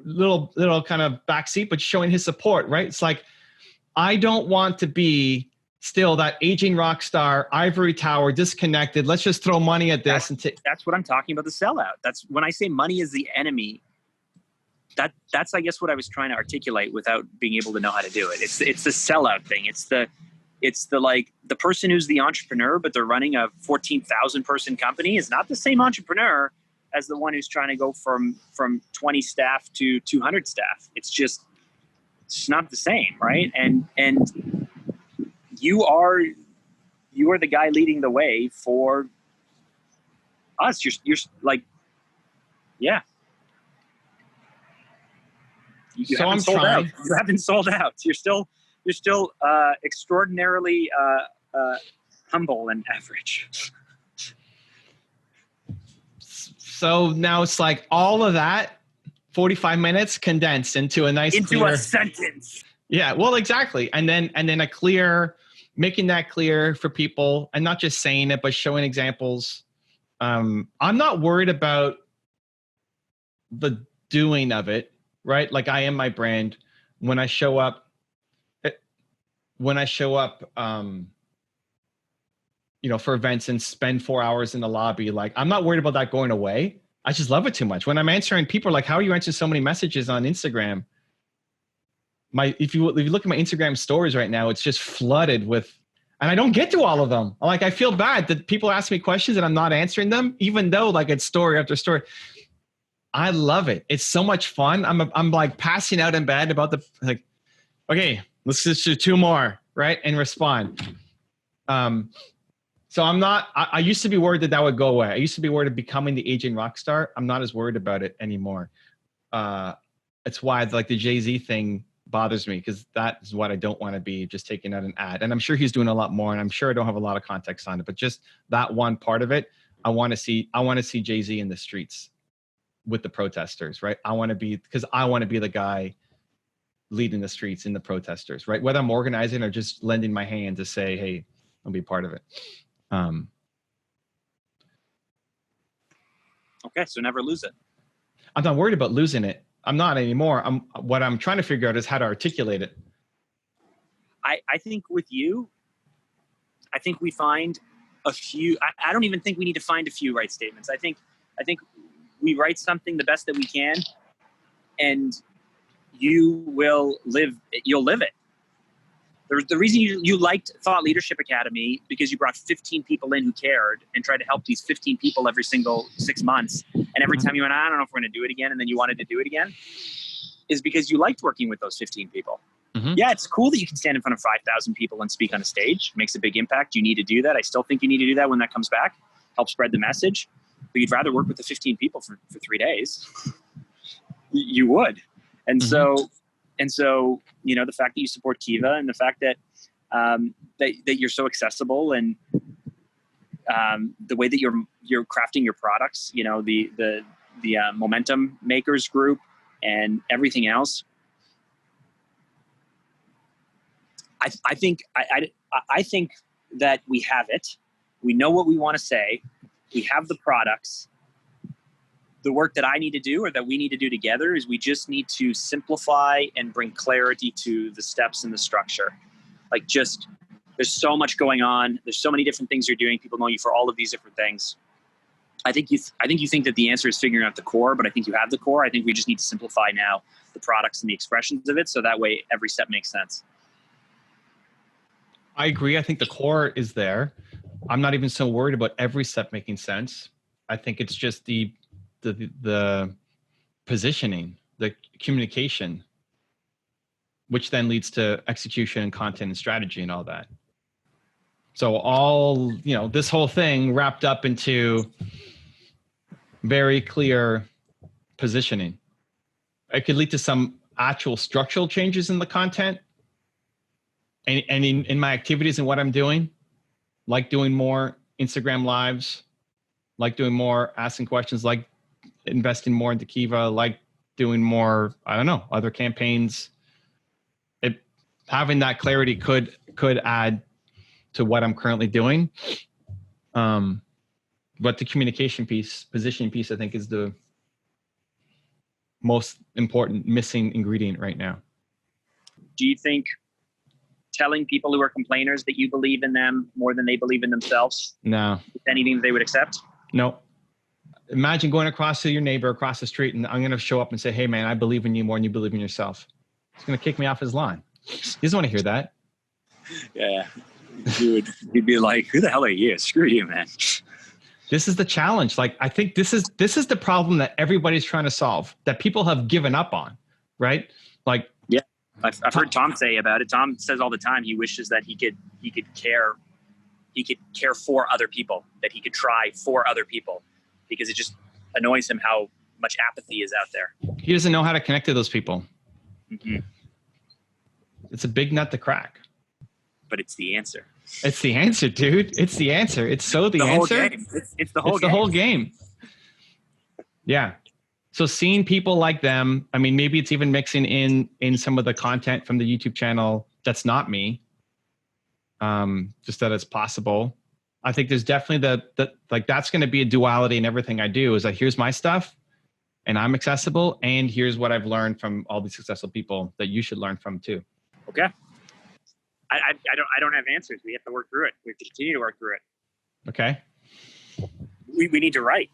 little kind of backseat, but showing his support, right? It's like, I don't want to be still that aging rock star, ivory tower, disconnected. Let's just throw money at this. That's what I'm talking about, the sellout. That's when I say money is the enemy. That's I guess what I was trying to articulate without being able to know how to do it. It's the sellout thing. It's the like the person who's the entrepreneur, but they're running a 14,000 person company is not the same entrepreneur as the one who's trying to go from 20 staff to 200 staff. It's just not the same, right? And you are the guy leading the way for us. You're like, yeah. You haven't sold out. You haven't sold out. You're still extraordinarily humble and average. So now it's like all of that 45 minutes condensed into a nice a sentence. Yeah, well, exactly. And then making that clear for people, and not just saying it, but showing examples. I'm not worried about the doing of it, right? Like I am my brand. When I show up, for events and spend 4 hours in the lobby, like I'm not worried about that going away. I just love it too much. When I'm answering, people are like, how are you answering so many messages on Instagram? If you look at my Instagram stories right now, it's just flooded with, and I don't get to all of them. Like I feel bad that people ask me questions and I'm not answering them, even though like it's story after story. I love it. It's so much fun. I'm like passing out in bed about okay, let's just do 2 more, right? And respond. So I used to be worried that would go away. I used to be worried of becoming the aging rock star. I'm not as worried about it anymore. It's why like the Jay-Z thing bothers me, because that is what I don't want to be, just taking out an ad. And I'm sure he's doing a lot more, and I'm sure I don't have a lot of context on it, but just that one part of it, I want to see Jay-Z in the streets with the protesters, right? I want to be the guy leading the streets in the protesters, right? Whether I'm organizing or just lending my hand to say, hey, I'll be part of it. Okay, so never lose it. I'm not worried about losing it. I'm not anymore. What I'm trying to figure out is how to articulate it. I think with you, I think we find a few. I don't even think we need to find a few right statements. I think we write something the best that we can, and you'll live it. The reason you liked Thought Leadership Academy, because you brought 15 people in who cared and tried to help these 15 people every single 6 months. And every time you went, I don't know if we're going to do it again, and then you wanted to do it again, is because you liked working with those 15 people. Mm-hmm. Yeah, it's cool that you can stand in front of 5,000 people and speak on a stage. It makes a big impact. You need to do that. I still think you need to do that when that comes back. Help spread the message. But you'd rather work with the 15 people for 3 days. You would. And mm-hmm. So, the fact that you support Kiva, and the fact that that you're so accessible, and the way that you're crafting your products, the Momentum Makers group and everything else. I think that we have it. We know what we want to say. We have the products. The work that I need to do, or that we need to do together, is we just need to simplify and bring clarity to the steps and the structure. Like, just, there's so much going on. There's so many different things you're doing. People know you for all of these different things. I think you think that the answer is figuring out the core, but I think you have the core. I think we just need to simplify now the products and the expressions of it, so that way every step makes sense. I agree. I think the core is there. I'm not even so worried about every step making sense. I think it's just the the positioning, the communication, which then leads to execution and content and strategy and all that. So all, this whole thing wrapped up into very clear positioning. It could lead to some actual structural changes in the content and in my activities and what I'm doing, like doing more Instagram lives, like doing more asking questions, like investing more into Kiva, like doing more, I don't know, other campaigns. Having that clarity could add to what I'm currently doing. But the communication piece, positioning piece, I think is the most important missing ingredient right now. Do you think telling people who are complainers that you believe in them more than they believe in themselves? No. Is anything that they would accept? No. Imagine going across to your neighbor across the street and I'm going to show up and say, hey man, I believe in you more than you believe in yourself. He's going to kick me off his lawn. He doesn't want to hear that. Yeah. You'd be like, who the hell are you? Screw you, man. This is the challenge. Like, I think this is the problem that everybody's trying to solve, that people have given up on, right? Like, yeah, I've heard Tom say about it. Tom says all the time he wishes that he could care for other people, that he could try for other people, because it just annoys him how much apathy is out there. He doesn't know how to connect to those people. Mm-hmm. It's a big nut to crack. But it's the answer. It's the answer, dude. It's the answer. It's so the answer. Whole game. It's the whole it's game. The whole game. Yeah. So seeing people like them, I mean, maybe it's even mixing in some of the content from the YouTube channel that's not me. Just that it's possible. I think there's definitely that's going to be a duality in everything I do, is that here's my stuff and I'm accessible, and here's what I've learned from all these successful people that you should learn from too. Okay. I don't have answers. We have to work through it. We have to continue to work through it. Okay. We need to write.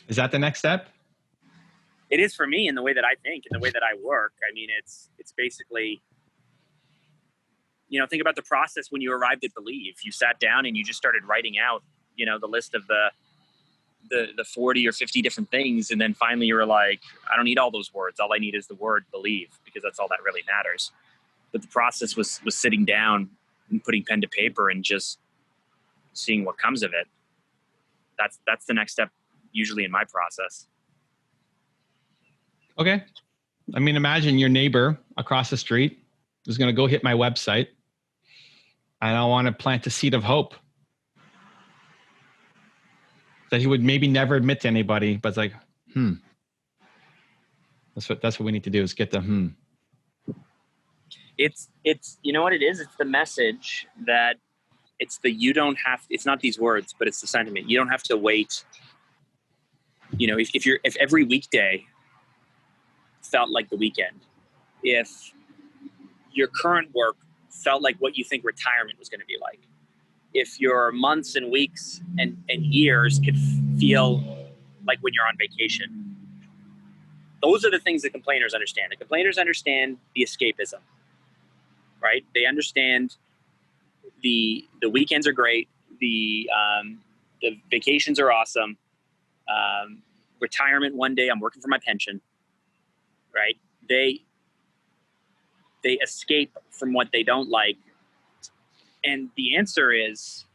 Is that the next step? It is for me, in the way that I think, in the way that I work. I mean, it's basically, think about the process when you arrived at Believe. You sat down and you just started writing out, the list of the 40 or 50 different things. And then finally you were like, I don't need all those words. All I need is the word believe, because that's all that really matters. But the process was sitting down and putting pen to paper and just seeing what comes of it. That's the next step usually in my process. Okay. I mean, imagine your neighbor across the street is going to go hit my website, and I want to plant a seed of hope that he would maybe never admit to anybody, but it's like, That's what we need to do, is get the It's what it is? It's the message that it's not these words, but it's the sentiment. You don't have to wait. If every weekday felt like the weekend, if your current work felt like what you think retirement was going to be like, if your months and weeks and years could feel like when you're on vacation, those are the things that complainers understand. The complainers understand the escapism, right? They understand the weekends are great. The vacations are awesome. Retirement one day, I'm working for my pension, right? They escape from what they don't like. And the answer is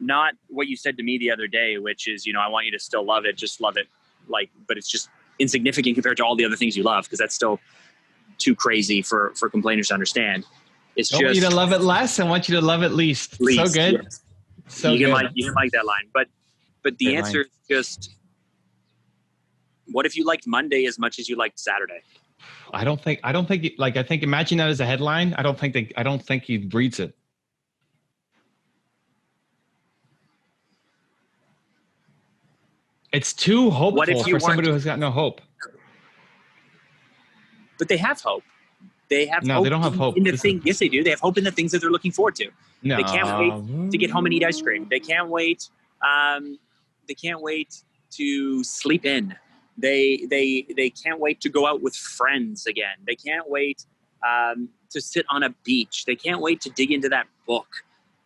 not what you said to me the other day, which is, I want you to still love it. Just love it. But it's just insignificant compared to all the other things you love, because that's still too crazy for complainers to understand. It's I want you to love it less. I want you to love it least. So good. Yes. So you good. can like that line, but the Great answer line. is just, what if you liked Monday as much as you liked Saturday? I think imagine that as a headline. I don't think he reads it. It's too hopeful for somebody who has got no hope. But they have hope. They have No, hope. they don't have hope. Yes, they do. They have hope in the things that they're looking forward to. No. They can't wait to get home and eat ice cream. They can't wait. They can't wait to sleep in. They can't wait to go out with friends again. They can't wait to sit on a beach. They can't wait to dig into that book.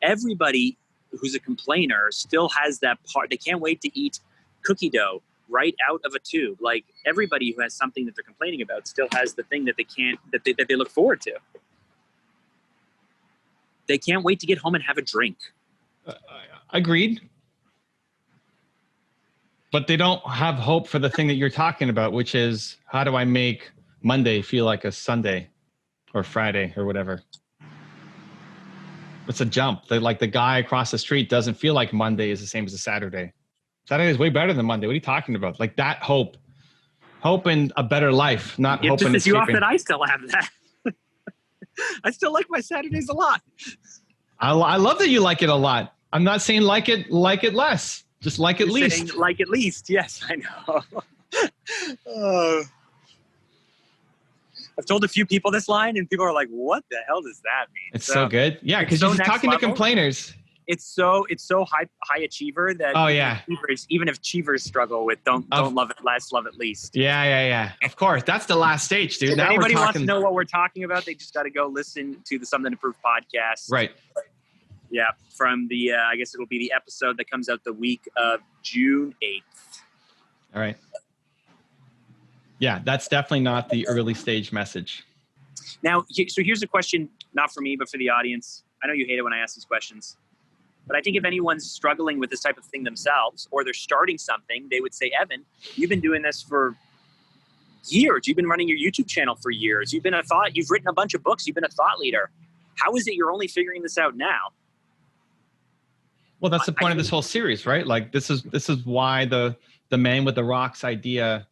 Everybody who's a complainer still has that part. They can't wait to eat cookie dough right out of a tube. Like everybody who has something that they're complaining about still has the thing that they look forward to. They can't wait to get home and have a drink. Agreed. But they don't have hope for the thing that you're talking about, which is how do I make Monday feel like a Sunday or Friday or whatever. It's a jump. Like the guy across the street doesn't feel like Monday is the same as a Saturday. Saturday is way better than Monday. What are you talking about? Like that hope and a better life, not hope and escaping. You off that I still have that. I still like my Saturdays a lot. I love that you like it a lot. I'm not saying like it less. Just like at least. Like at least. Yes, I know. I've told a few people this line, and people are like, "What the hell does that mean?" It's so good. Yeah, because you're talking to complainers. It's so high achiever that even if achievers struggle with don't love it less, love it least. Yeah. Of course, that's the last stage, dude. If anybody wants to know what we're talking about, they just got to go listen to the Something to Prove podcast. Right. Yeah, from the I guess it'll be the episode that comes out the week of June 8th. All right. Yeah, that's definitely not the early stage message. Now, so here's a question, not for me, but for the audience. I know you hate it when I ask these questions, but I think if anyone's struggling with this type of thing themselves, or they're starting something, they would say, Evan, you've been doing this for years. You've been running your YouTube channel for years. You've written a bunch of books. You've been a thought leader. How is it you're only figuring this out now? Well, that's the point of this whole series, right? Like this is why the Man with the Rocks idea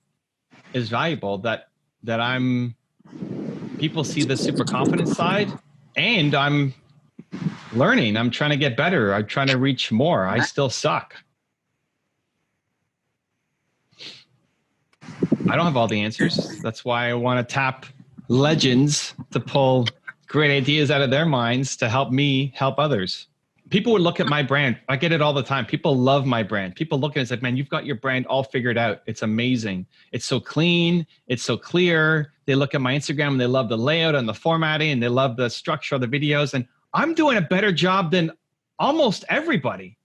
is valuable, that people see the super confident side, and I'm learning. I'm trying to get better. I'm trying to reach more. I still suck. I don't have all the answers. That's why I want to tap legends to pull great ideas out of their minds to help me help others. People would look at my brand. I get it all the time. People love my brand. People look at it and say, man, you've got your brand all figured out. It's amazing. It's so clean. It's so clear. They look at my Instagram and they love the layout and the formatting and they love the structure of the videos. And I'm doing a better job than almost everybody.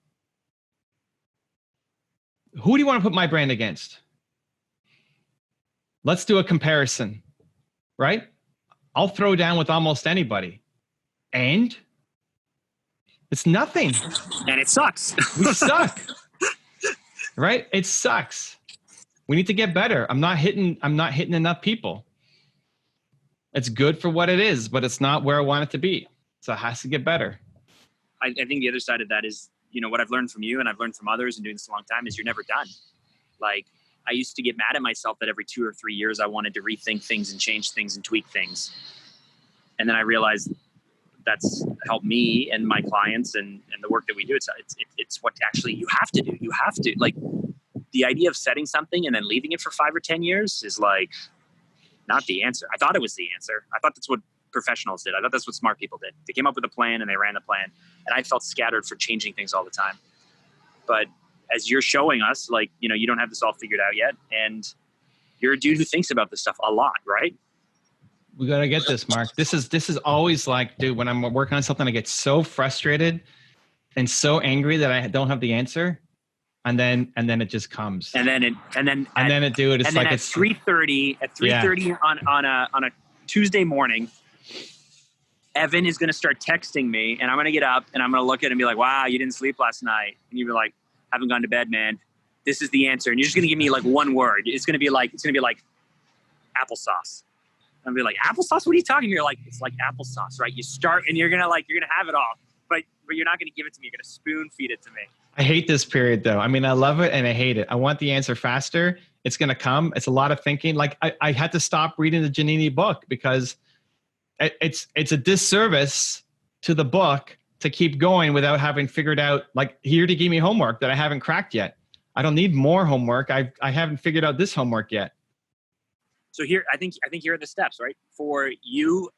Who do you want to put my brand against? Let's do a comparison, right? I'll throw down with almost anybody. And it's nothing. And it sucks. We suck. Right? It sucks. We need to get better. I'm not hitting enough people. It's good for what it is, but it's not where I want it to be. So it has to get better. I think the other side of that is, what I've learned from you and I've learned from others and doing this a long time is you're never done. Like I used to get mad at myself that every 2 or 3 years I wanted to rethink things and change things and tweak things. And then I realized that's helped me and my clients and the work that we do. It's what actually you have to do. You have to, like, the idea of setting something and then leaving it for 5 or 10 years is like not the answer. I thought it was the answer. I thought that's what professionals did. I thought that's what smart people did. They came up with a plan and they ran the plan. And I felt scattered for changing things all the time. But as you're showing us, like, you don't have this all figured out yet. And you're a dude who thinks about this stuff a lot, right? We got to get this, Mark. This is always like, dude, when I'm working on something, I get so frustrated and so angry that I don't have the answer. And then it just comes. It's like, at 3:30 on a Tuesday morning, Evan is going to start texting me and I'm going to get up and I'm going to look at it and be like, wow, you didn't sleep last night. And you'd be like, haven't gone to bed, man. This is the answer. And you're just going to give me like one word. It's going to be like applesauce. And I'll be like, applesauce? What are you talking? You're like, it's like applesauce, right? You start and you're gonna have it all, but you're not gonna give it to me. You're gonna spoon feed it to me. I hate this period though. I mean, I love it and I hate it. I want the answer faster. It's gonna come. It's a lot of thinking. Like I had to stop reading the Giannini book because it's a disservice to the book to keep going without having figured out, like, here to give me homework that I haven't cracked yet. I don't need more homework. I haven't figured out this homework yet. So here, I think here are the steps, right? For you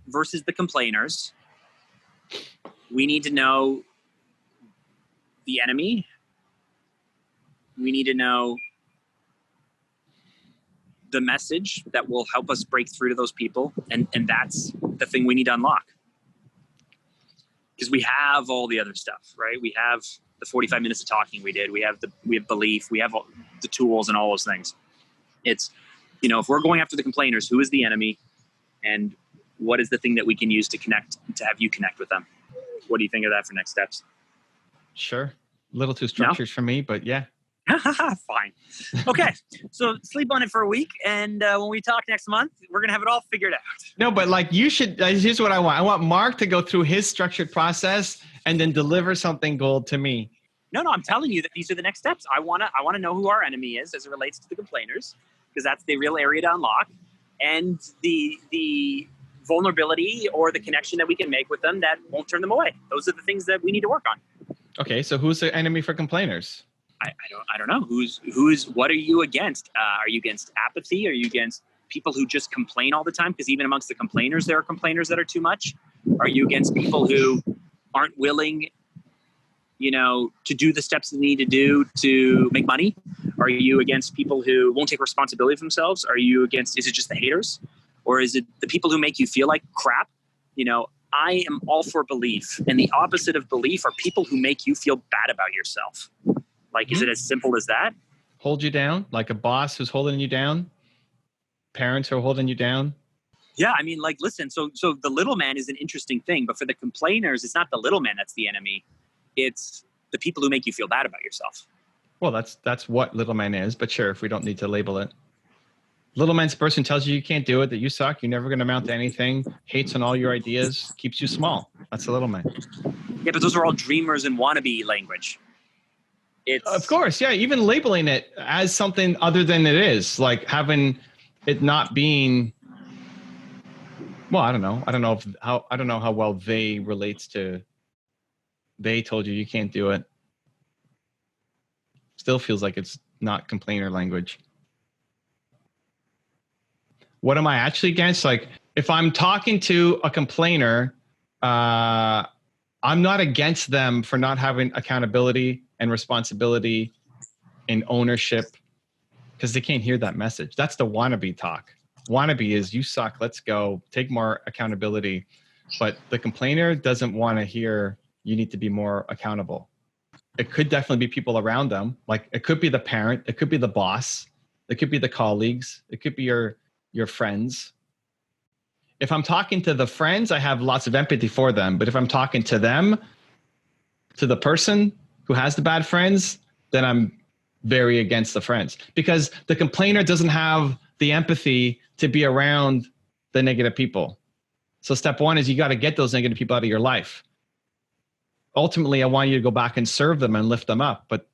versus the complainers, we need to know the enemy. We need to know the message that will help us break through to those people. And that's the thing we need to unlock. because we have all the other stuff, right? We have the 45 minutes of talking we did. We have belief. We have all the tools and all those things. It's, if we're going after the complainers, who is the enemy, and what is the thing that we can use to have you connect with them? What do you think of that for next steps? Sure. A little too structured for me, but yeah. Fine. Okay. So sleep on it for a week. And when we talk next month, we're going to have it all figured out. No, but like you should, here's what I want. I want Mark to go through his structured process and then deliver something gold to me. No, I'm telling you that these are the next steps. I want to know who our enemy is as it relates to the complainers, because that's the real area to unlock, and the vulnerability or the connection that we can make with them that won't turn them away. Those are the things that we need to work on. Okay. So who's the enemy for complainers? I don't know. What are you against? Are you against apathy? Are you against people who just complain all the time? Because even amongst the complainers, there are complainers that are too much. Are you against people who aren't willing, to do the steps they need to do to make money? Are you against people who won't take responsibility for themselves? Is it just the haters? Or is it the people who make you feel like crap? I am all for belief. And the opposite of belief are people who make you feel bad about yourself. Like, is it as simple as that? Hold you down, like a boss who's holding you down? Parents who are holding you down? Yeah, I mean, listen, so the little man is an interesting thing, but for the complainers, it's not the little man that's the enemy. It's the people who make you feel bad about yourself. Well, that's what little man is, but sure, if we don't need to label it. Little man's person tells you can't do it, that you suck, you're never going to amount to anything, hates on all your ideas, keeps you small. That's the little man. Yeah, but those are all dreamers and wannabe language. Of course, yeah. Even labeling it as something other than it is, like having it not being. Well, I don't know. I don't know how well they relates to. They told you can't do it. Still feels like it's not complainer language. What am I actually against? Like, if I'm talking to a complainer, I'm not against them for not having accountability and responsibility and ownership, because they can't hear that message. That's the wannabe talk. Wannabe is you suck, let's go, take more accountability. But the complainer doesn't want to hear you need to be more accountable. It could definitely be people around them. Like, it could be the parent, it could be the boss, it could be the colleagues, it could be your friends. If I'm talking to the friends, I have lots of empathy for them. But if I'm talking to them, to the person who has the bad friends, then I'm very against the friends, because the complainer doesn't have the empathy to be around the negative people. So step one is you got to get those negative people out of your life. Ultimately, I want you to go back and serve them and lift them up, but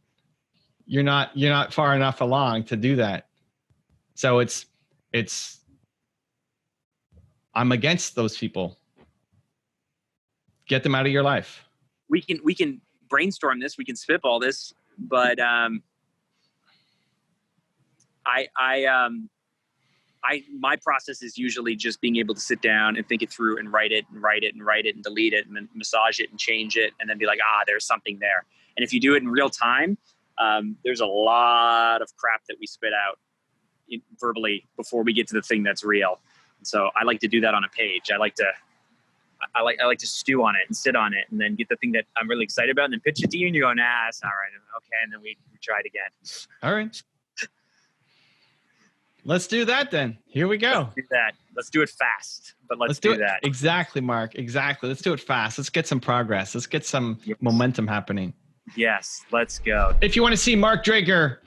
you're not far enough along to do that. So I'm against those people. Get them out of your life. We can brainstorm this, we can spitball this, but my process is usually just being able to sit down and think it through and write it and delete it and then massage it and change it and then be like, there's something there. And if you do it in real time, there's a lot of crap that we spit out verbally before we get to the thing that's real. So I like to do that on a page. I like to stew on it and sit on it and then get the thing that I'm really excited about and then pitch it to you and you go, nah, it's not right. Okay. And then we try it again. All right. Let's do that then. Here we go. Let's do that. Let's do it fast, but let's do that. Exactly, Mark. Exactly. Let's do it fast. Let's get some progress. Let's get some momentum happening. Yes, let's go. If you want to see Mark Drager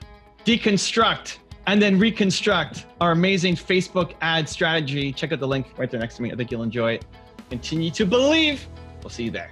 deconstruct and then reconstruct our amazing Facebook ad strategy, check out the link right there next to me. I think you'll enjoy it. Continue to believe. We'll see you there.